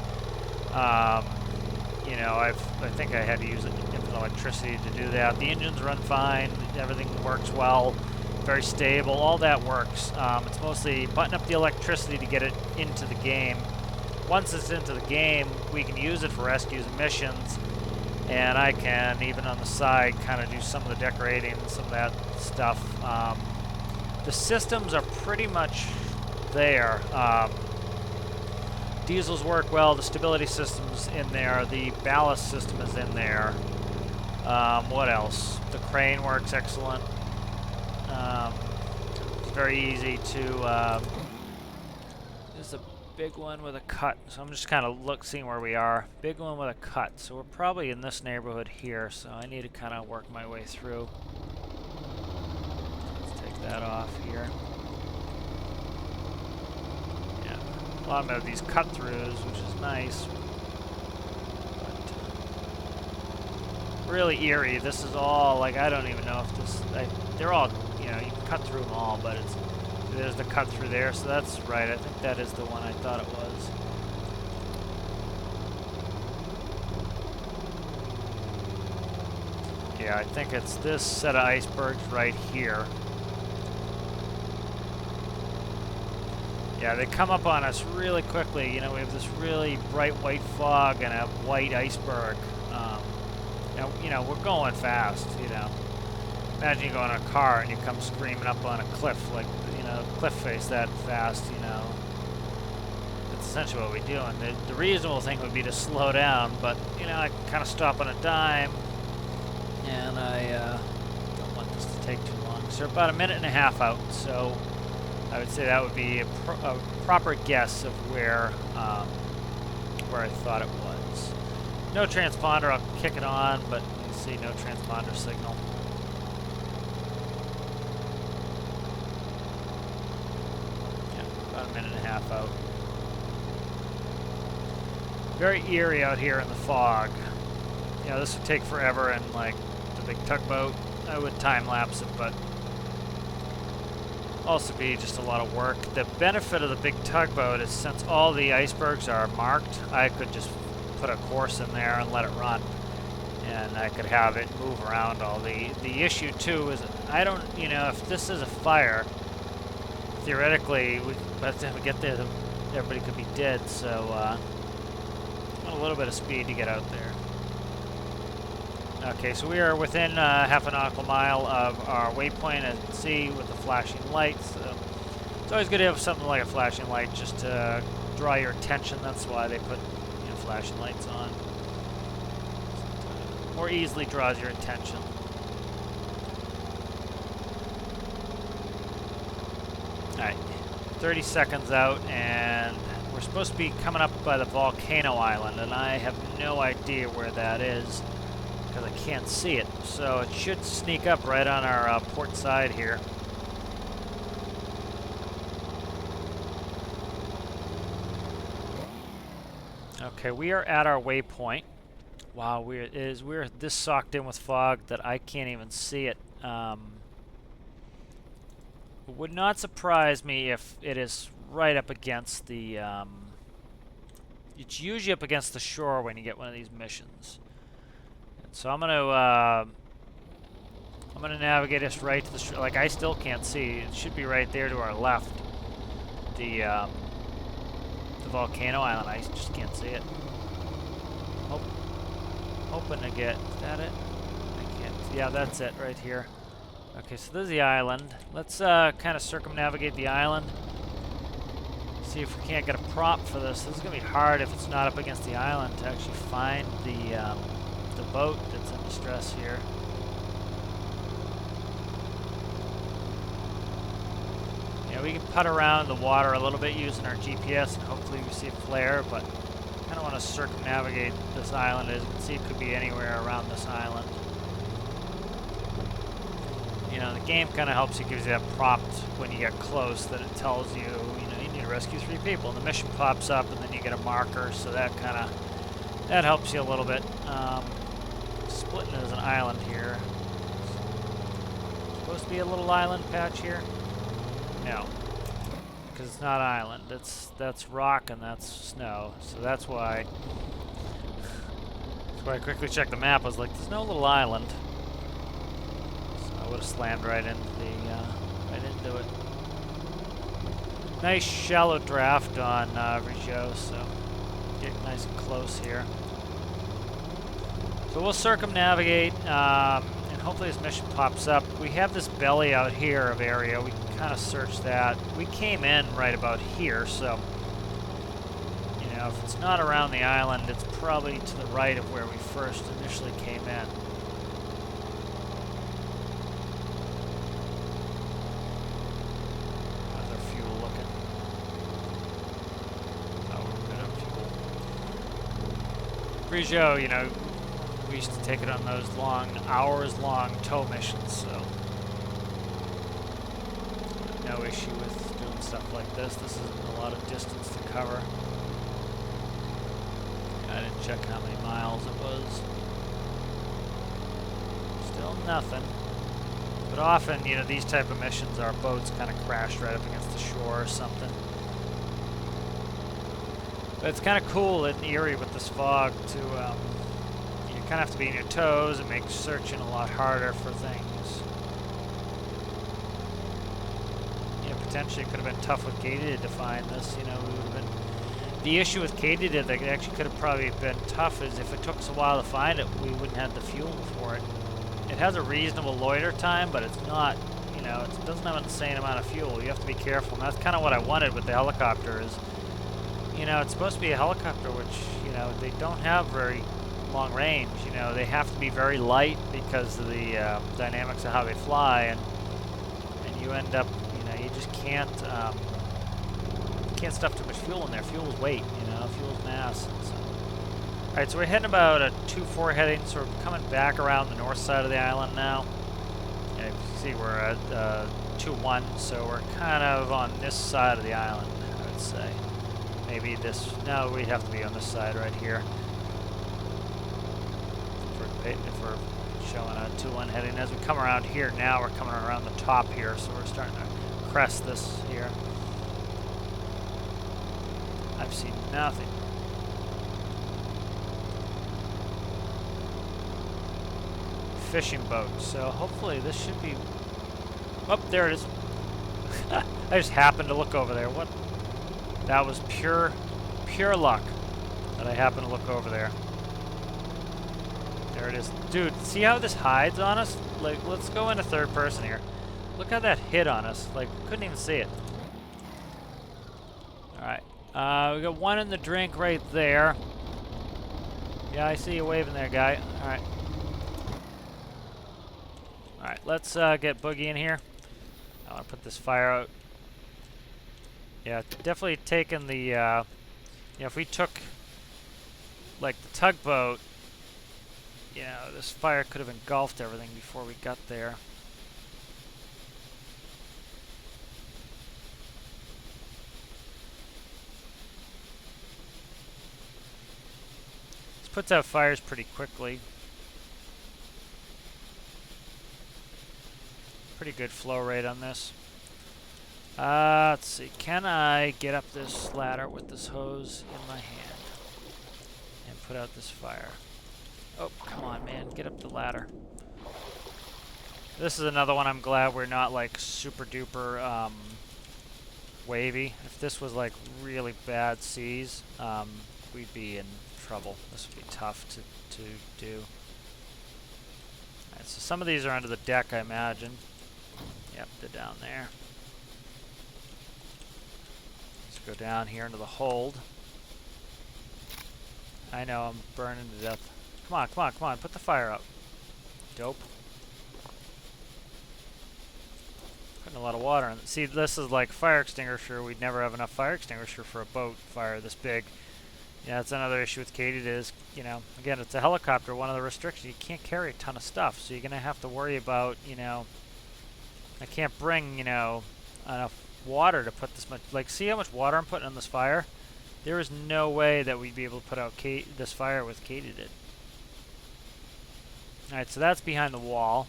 You know, I think I had to use infinite electricity to do that. The engines run fine. Everything works well. very stable. All that works. It's mostly button up the electricity to get it into the game. Once it's into the game, we can use it for rescues and missions, and I can, even on the side, kind of do some of the decorating and some of that stuff. The systems are pretty much there. Diesels work well, the stability system's in there, the ballast system is in there. What else? The crane works excellent. It's very easy to... there's a big one with a cut, so I'm just kind of seeing where we are. Big one with a cut, so we're probably in this neighborhood here, so I need to kind of work my way through. Let's take that off here. Yeah, a lot of these cut-throughs, which is nice. But really eerie. This is all, like, I don't even know if this... they're all, you know, you can cut through them all, but it's... There's the cut through there, so that's right. I think that is the one I thought it was. Yeah, I think it's this set of icebergs right here. Yeah, they come up on us really quickly. You know, we have this really bright white fog and a white iceberg. You know, we're going fast, you know. Imagine you go in a car and you come screaming up on a cliff, like, you know, cliff face that fast, you know. That's essentially what we do. And the reasonable thing would be to slow down, but, you know, I can kind of stop on a dime, and I don't want this to take too long. So we're about 1.5 minutes out, so I would say that would be a proper guess of where I thought it was. No transponder, I'll kick it on, but you can see no transponder signal. About 1.5 minutes out. Very eerie out here in the fog. You know, this would take forever, and like the big tugboat, I would time lapse it, but also be just a lot of work. The benefit of the big tugboat is since all the icebergs are marked, I could just put a course in there and let it run, and I could have it move around all. The issue too is I don't, you know, if this is a fire, theoretically, by the time we get there, everybody could be dead, so a little bit of speed to get out there. Okay, so we are within half a nautical mile of our waypoint, as you can see, with the flashing lights. It's always good to have something like a flashing light just to draw your attention. That's why they put, you know, flashing lights on. It more easily draws your attention. Alright, 30 seconds out, and we're supposed to be coming up by the volcano island, and I have no idea where that is because I can't see it. So it should sneak up right on our port side here. Okay, we are at our waypoint. Wow, we're this socked in with fog that I can't even see it. It would not surprise me if it is right up against the, it's usually up against the shore when you get one of these missions. And so I'm gonna navigate us right to the shore. Like, I still can't see. It should be right there to our left. The volcano island. I just can't see it. Hoping to get, is that it? I can't, yeah, that's it right here. Okay, so this is the island. Let's kind of circumnavigate the island. See if we can't get a prop for this. This is going to be hard if it's not up against the island to actually find the boat that's in distress here. Yeah, we can putt around the water a little bit using our GPS and hopefully we see a flare, but I kind of want to circumnavigate this island. As you can see, it could be anywhere around this island. You know, the game kind of helps you, gives you that prompt when you get close that it tells you, you know, you need to rescue 3 people. And the mission pops up and then you get a marker, so that kind of, that helps you a little bit. Splitting as an island here. Supposed to be a little island patch here? No. Because it's not island. That's rock and that's snow. So that's why I quickly checked the map. I was like, there's no little island. I would have slammed right into right into it. Nice shallow draft on Brizo, so get nice and close here. So we'll circumnavigate, and hopefully this mission pops up. We have this belly out here of area. We can kind of search that. We came in right about here, so you know, if it's not around the island, it's probably to the right of where we first initially came in. How's our fuel looking? Oh, we're good on fuel. Brizo, you know, we used to take it on those long, hours-long tow missions, so no issue with doing stuff like this. This isn't a lot of distance to cover. I didn't check how many miles it was. Still nothing. But often, you know, these type of missions, our boats kind of crash right up against the shore or something. But it's kind of cool and eerie with this fog to, you kind of have to be on your toes. It makes searching a lot harder for things. Yeah, potentially it could have been tough with Katydid to find this. You know, we would have been. The issue with Katydid that actually could have probably been tough is if it took us a while to find it, we wouldn't have the fuel for it. It has a reasonable loiter time, but it's not, you know, it doesn't have an insane amount of fuel. You have to be careful, and that's kind of what I wanted with the helicopter is, you know, it's supposed to be a helicopter which, you know, they don't have very long range. You know, they have to be very light because of the dynamics of how they fly, and you end up, you know, you just can't stuff too much fuel in there. Fuel is weight, you know, fuel is mass. So. Alright, so we're heading about a 2-4 heading, so we're coming back around the north side of the island now. And you can see we're at 2-1, so we're kind of on this side of the island, I would say. Maybe this, no, we'd have to be on this side right here. If we're showing a 2-1 heading. As we come around here now, we're coming around the top here, so we're starting to crest this here. I've seen nothing. Fishing boat, so hopefully this should be... Oh, there it is. I just happened to look over there. What? That was pure luck that I happened to look over there. There it is. Dude, see how this hides on us? Like, let's go into third person here. Look how that hit on us. Like, couldn't even see it. Alright. We got one in the drink right there. Yeah, I see you waving there, guy. Alright. Alright, let's get Boogie in here. I want to put this fire out. Yeah, definitely taking the, you know, if we took, like, the tugboat, you know, this fire could have engulfed everything before we got there. This puts out fires pretty quickly. Pretty good flow rate on this. Let's see, can I get up this ladder with this hose in my hand and put out this fire? Oh, come on, man, get up the ladder. This is another one I'm glad we're not like super duper wavy. If this was like really bad seas, we'd be in trouble. This would be tough to do. Alright, so some of these are under the deck, I imagine. Yep, they're down there. Let's go down here into the hold. I know, I'm burning to death. Come on, come on, come on, put the fire out. Dope. Putting a lot of water in. See, this is like fire extinguisher. We'd never have enough fire extinguisher for a boat fire this big. Yeah, that's another issue with Katydid is, you know, again, it's a helicopter. One of the restrictions, you can't carry a ton of stuff. So you're going to have to worry about, you know, I can't bring, you know, enough water to put this much. Like, see how much water I'm putting on this fire? There is no way that we'd be able to put out this fire with Katydid. Alright, so that's behind the wall.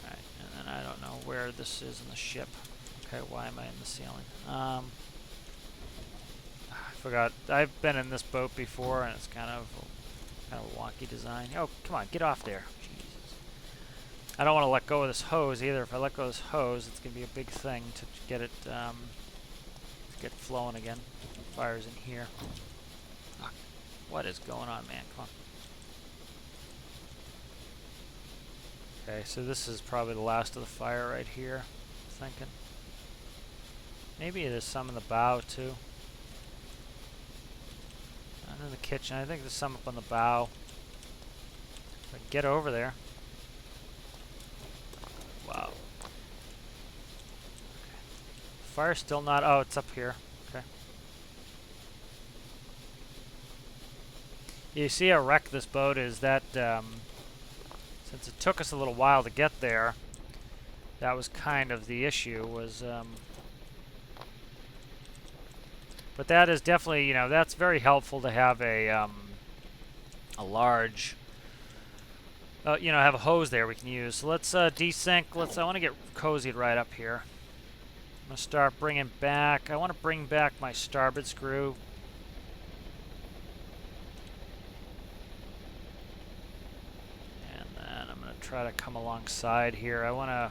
Alright, and then I don't know where this is in the ship. Okay, why am I in the ceiling? I forgot. I've been in this boat before, and it's kind of a wonky design. Oh, come on, get off there. Jeez. I don't want to let go of this hose either. If I let go of this hose, it's going to be a big thing to get it get flowing again. Fire's in here. Ah, what is going on, man? Come on. Okay, so this is probably the last of the fire right here. I'm thinking. Maybe there's some in the bow too. Not in the kitchen. I think there's some up on the bow. If I can get over there. Wow. Okay. Fire's still not. Oh, it's up here. Okay. You see how wrecked this boat is. That since it took us a little while to get there, that was kind of the issue. Was but that is definitely, you know, that's very helpful to have a large. You know, have a hose there we can use. So let's desync. I want to get cozied right up here. I'm going to start bringing back. I want to bring back my starboard screw. And then I'm going to try to come alongside here. I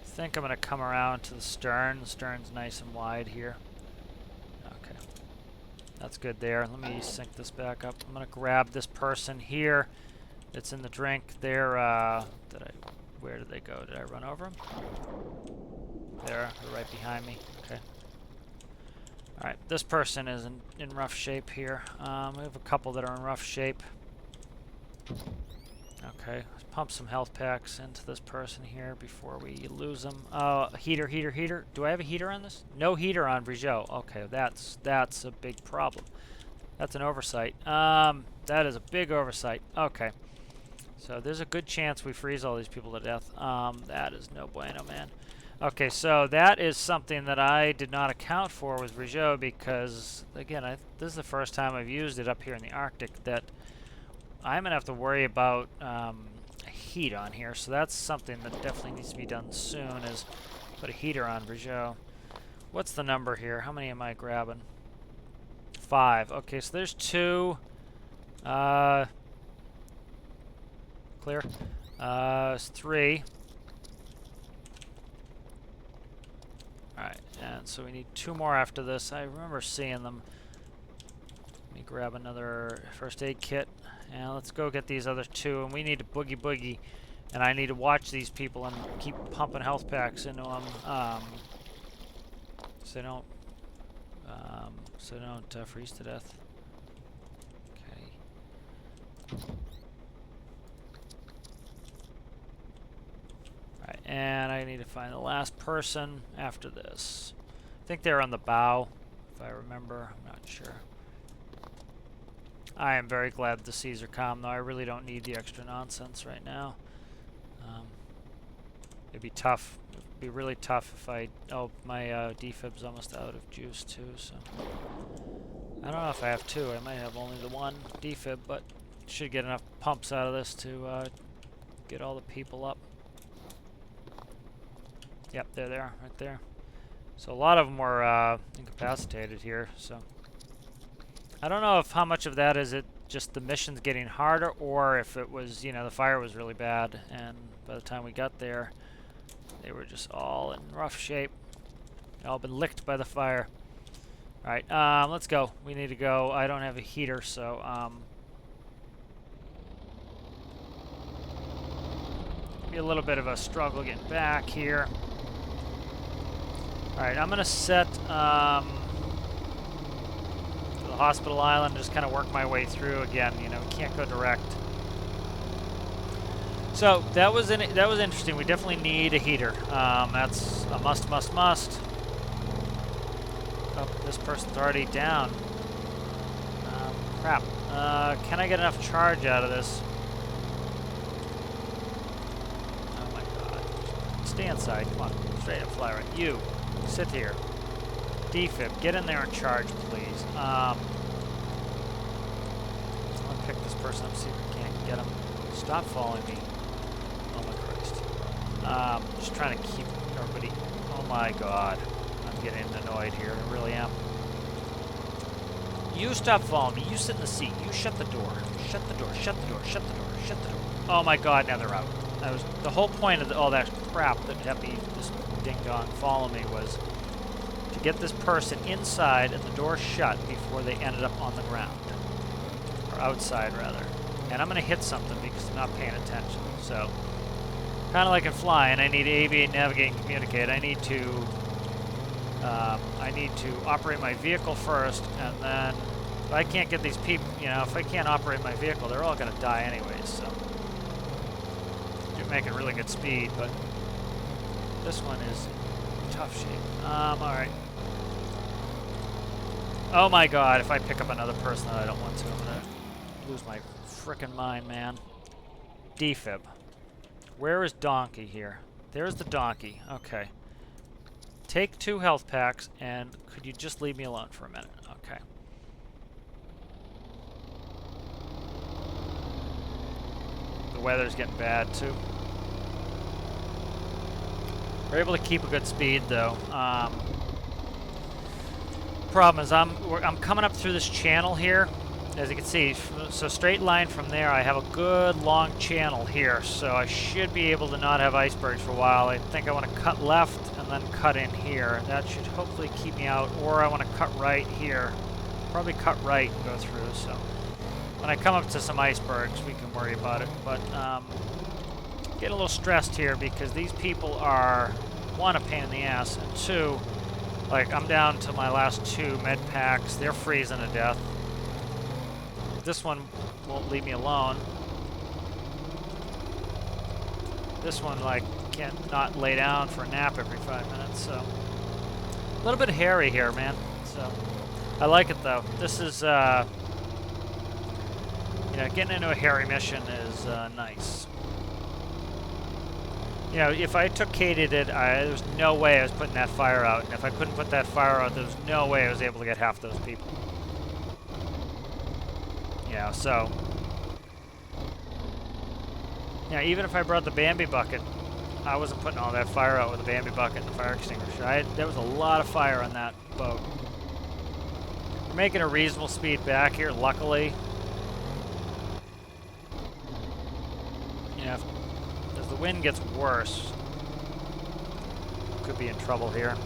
think I'm going to come around to the stern. The stern's nice and wide here. Okay. That's good there. Let me sync this back up. I'm going to grab this person here that's in the drink. Where did they go? Did I run over them? There, they're right behind me. Okay. Alright, this person is in rough shape here. We have a couple that are in rough shape. Okay, let's pump some health packs into this person here before we lose them. Heater. Do I have a heater on this? No heater on Brizo. Okay, that's a big problem. That's an oversight. That is a big oversight. Okay. So there's a good chance we freeze all these people to death. That is no bueno, man. Okay, so that is something that I did not account for with Brizo because, again, this is the first time I've used it up here in the Arctic that I'm going to have to worry about heat on here. So that's something that definitely needs to be done soon is put a heater on Brizo. What's the number here? How many am I grabbing? 5. Okay, so there's 2. Clear. It's 3. Alright, and so we need 2 more after this. I remember seeing them. Let me grab another first aid kit. And let's go get these other 2. And we need to boogie. And I need to watch these people and keep pumping health packs into them. So they don't freeze to death. Okay. Alright, and I need to find the last person after this. I think they're on the bow, if I remember. I'm not sure. I am very glad the seas are calm, though. I really don't need the extra nonsense right now. It'd be tough. It'd be really tough if I... Oh, my defib's almost out of juice, too, so... I don't know if I have 2. I might have only the 1 defib, but should get enough pumps out of this to get all the people up. Yep, there they are, right there. So a lot of them were incapacitated here, so... I don't know if how much of that is it just the mission's getting harder, or if it was, you know, the fire was really bad, and by the time we got there, they were just all in rough shape. They all been licked by the fire. Alright, let's go. We need to go. I don't have a heater, so, be a little bit of a struggle getting back here. Alright, I'm gonna set, Hospital Island, just kind of work my way through again. You know, we can't go direct. So that was interesting. We definitely need a heater. That's a must. Oh, this person's already down. Crap. Can I get enough charge out of this? Oh my god. Stay inside. Come on. Straight up fly right. You. Sit here. Defib, get in there and charge, please. I'll pick this person up, see if we can't get him. Stop following me. Oh my Christ. Just trying to keep everybody. Oh my god. I'm getting annoyed here. I really am. You stop following me. You sit in the seat. You shut the door. Shut the door. Shut the door. Shut the door. Shut the door. Oh my god, now they're out. That was the whole point of all that crap that had me, this ding-dong follow me, was to get this person inside and the door shut before they ended up on the ground. Or outside, rather. And I'm going to hit something because I'm not paying attention. So, kind of like in flying, I need to aviate, navigate, and communicate. I need to operate my vehicle first, and then if I can't get these people, you know, if I can't operate my vehicle, they're all going to die anyways, so. You're making really good speed, but this one is tough shape. Alright. Oh my god, if I pick up another person that I don't want to, I'm going to lose my frickin' mind, man. Defib. Where is Donkey here? There's the Donkey. Okay. Take 2 health packs, and could you just leave me alone for a minute? Okay. The weather's getting bad, too. We're able to keep a good speed, though. Problem is, I'm coming up through this channel here. As you can see, so straight line from there, I have a good long channel here, so I should be able to not have icebergs for a while. I think I want to cut left and then cut in here. That should hopefully keep me out, or I want to cut right here. Probably cut right and go through, so when I come up to some icebergs, we can worry about it. But getting a little stressed here because these people are, 1, a pain in the ass, and 2, like, I'm down to my last 2 med packs. They're freezing to death. This one won't leave me alone. This one, like, can't not lay down for a nap every 5 minutes, so. A little bit hairy here, man. So, I like it, though. This is, you know, getting into a hairy mission is nice. You know, if I took Katydid, there was no way I was putting that fire out. And if I couldn't put that fire out, there was no way I was able to get half those people. Yeah, so, yeah, even if I brought the Bambi bucket, I wasn't putting all that fire out with the Bambi bucket and the fire extinguisher. There was a lot of fire on that boat. We're making a reasonable speed back here, luckily. You know, as the wind gets worse, could be in trouble here.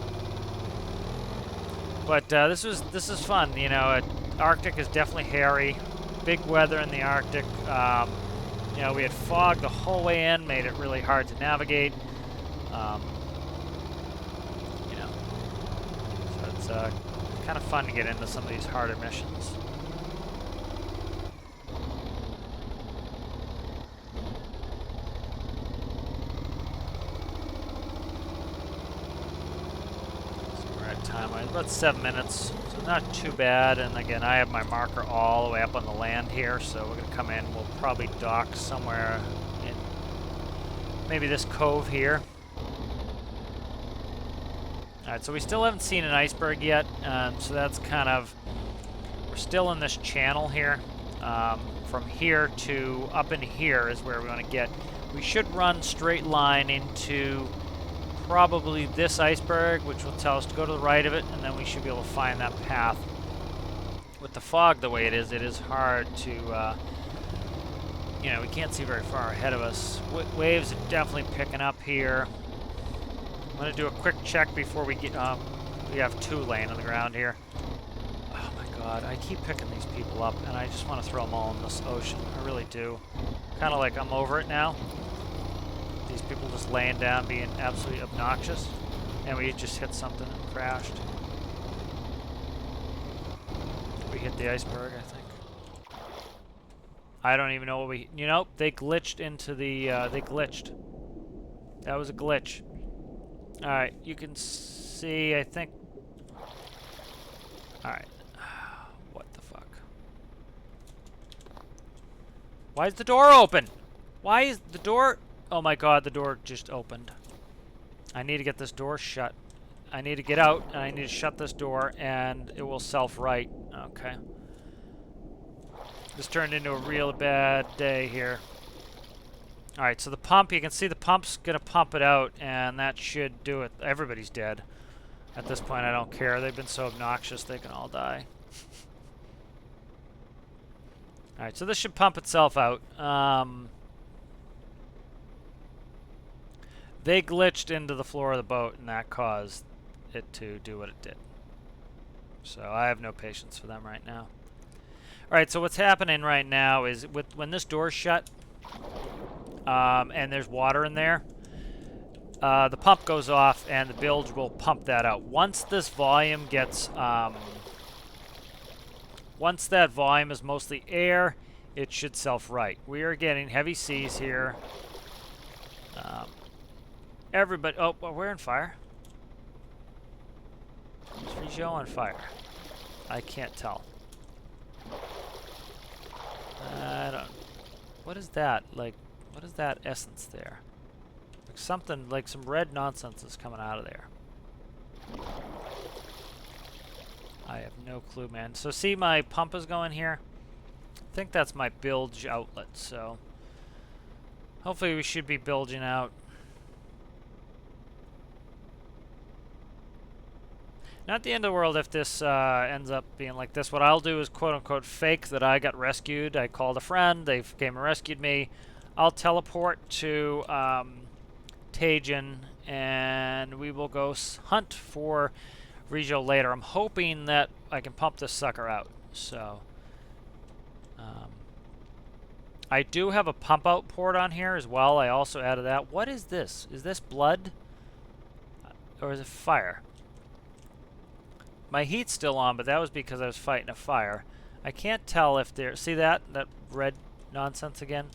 But this is fun. You know, Arctic is definitely hairy. Big weather in the Arctic. You know, we had fog the whole way in, made it really hard to navigate. You know, so it's kind of fun to get into some of these harder missions. About 7 minutes, so not too bad. And again, I have my marker all the way up on the land here, so we're going to come in. We'll probably dock somewhere in maybe this cove here. Alright, so we still haven't seen an iceberg yet, so that's kind of, we're still in this channel here. From here to up in here is where we want to get. We should run straight line into probably this iceberg, which will tell us to go to the right of it, and then we should be able to find that path. With the fog the way it is hard to, you know, we can't see very far ahead of us. Waves are definitely picking up here. I'm going to do a quick check before we get, we have 2 laying on the ground here. Oh my god, I keep picking these people up, and I just want to throw them all in this ocean. I really do. Kind of like I'm over it now. These people just laying down, being absolutely obnoxious, and we just hit something and crashed. We hit the iceberg, I think. I don't even know what we... You know, they glitched into the... they glitched. That was a glitch. Alright, you can see, I think... Alright. What the fuck? Why is the door open? Why is the door... Oh my god, the door just opened. I need to get this door shut. I need to get out, and I need to shut this door, and it will self-right. Okay. This turned into a real bad day here. Alright, so the pump, you can see the pump's gonna pump it out, and that should do it. Everybody's dead. At this point, I don't care. They've been so obnoxious, they can all die. Alright, so this should pump itself out. They glitched into the floor of the boat, and that caused it to do what it did. So I have no patience for them right now. Alright, so what's happening right now is when this door's shut, and there's water in there, the pump goes off, and the bilge will pump that out. Once this volume gets... once that volume is mostly air, it should self-right. We are getting heavy seas here. Everybody... Oh, well, we're on fire. Is Brizo on fire? I can't tell. I don't... What is that? Like, what is that essence there? Like something, like some red nonsense is coming out of there. I have no clue, man. So see, my pump is going here. I think that's my bilge outlet, so... Hopefully we should be bilging out. Not the end of the world if this ends up being like this. What I'll do is quote-unquote fake that I got rescued. I called a friend. They came and rescued me. I'll teleport to Tajin, and we will go hunt for Brizo later. I'm hoping that I can pump this sucker out. So, I do have a pump out port on here as well. I also added that. What is this? Is this blood? Or is it fire? My heat's still on, but that was because I was fighting a fire. I can't tell if there... See that? That red nonsense again?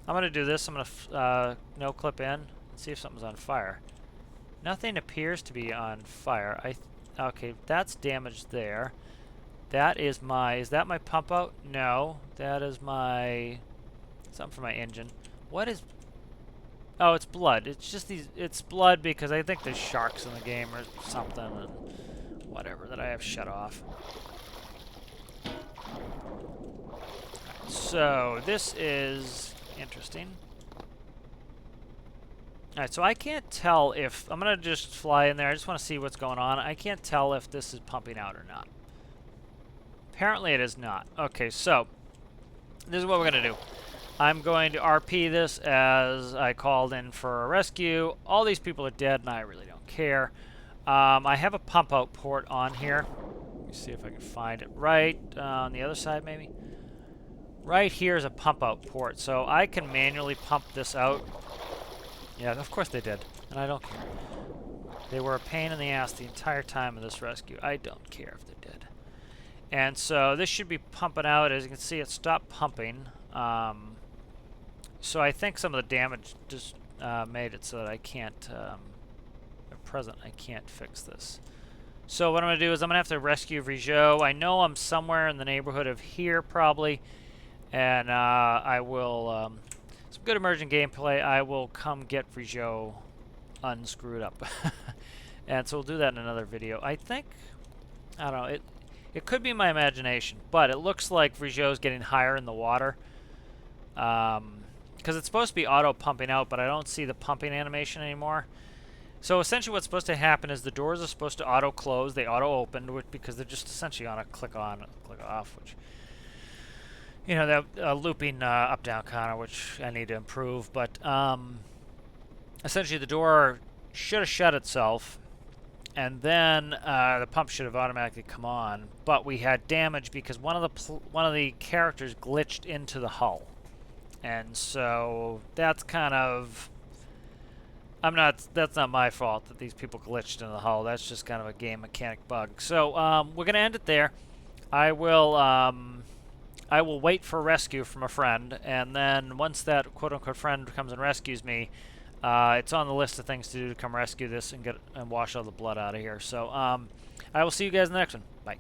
I'm going to do this. I'm going to no clip in and see if something's on fire. Nothing appears to be on fire. Okay, that's damaged there. That is my... Is that my pump out? No. That is my... Something for my engine. What is... Oh, it's blood. It's just these... It's blood because I think there's sharks in the game or something and whatever that I have shut off. So, this is interesting. Alright, so I can't tell if... I'm going to just fly in there. I just want to see what's going on. I can't tell if this is pumping out or not. Apparently it is not. Okay, so... This is what we're going to do. I'm going to RP this as I called in for a rescue. All these people are dead, and I really don't care. I have a pump-out port on here. Let me see if I can find it. Right on the other side, maybe? Right here is a pump-out port, so I can manually pump this out. Yeah, of course they did, and I don't care. They were a pain in the ass the entire time of this rescue. I don't care if they did. And so this should be pumping out. As you can see, it stopped pumping. So I think some of the damage just made it so that I can't, at present, I can't fix this. So what I'm going to do is I'm going to have to rescue Brizo. I know I'm somewhere in the neighborhood of here, probably. And I will, some good emergent gameplay, I will come get Brizo unscrewed up. And so we'll do that in another video. I think, I don't know, it could be my imagination, but it looks like Brizo's getting higher in the water. Because it's supposed to be auto-pumping out, but I don't see the pumping animation anymore. So essentially what's supposed to happen is the doors are supposed to auto-close. They auto-open because they're just essentially on a click-on, click-off, which... You know, that looping up-down counter, which I need to improve. But essentially the door should have shut itself, and then the pump should have automatically come on. But we had damage because one of the characters glitched into the hull. And so that's kind of... That's not my fault that these people glitched into the hull. That's just kind of a game mechanic bug. So we're going to end it there. I will wait for rescue from a friend, and then once that quote-unquote friend comes and rescues me, it's on the list of things to do to come rescue this and wash all the blood out of here. So I will see you guys in the next one. Bye.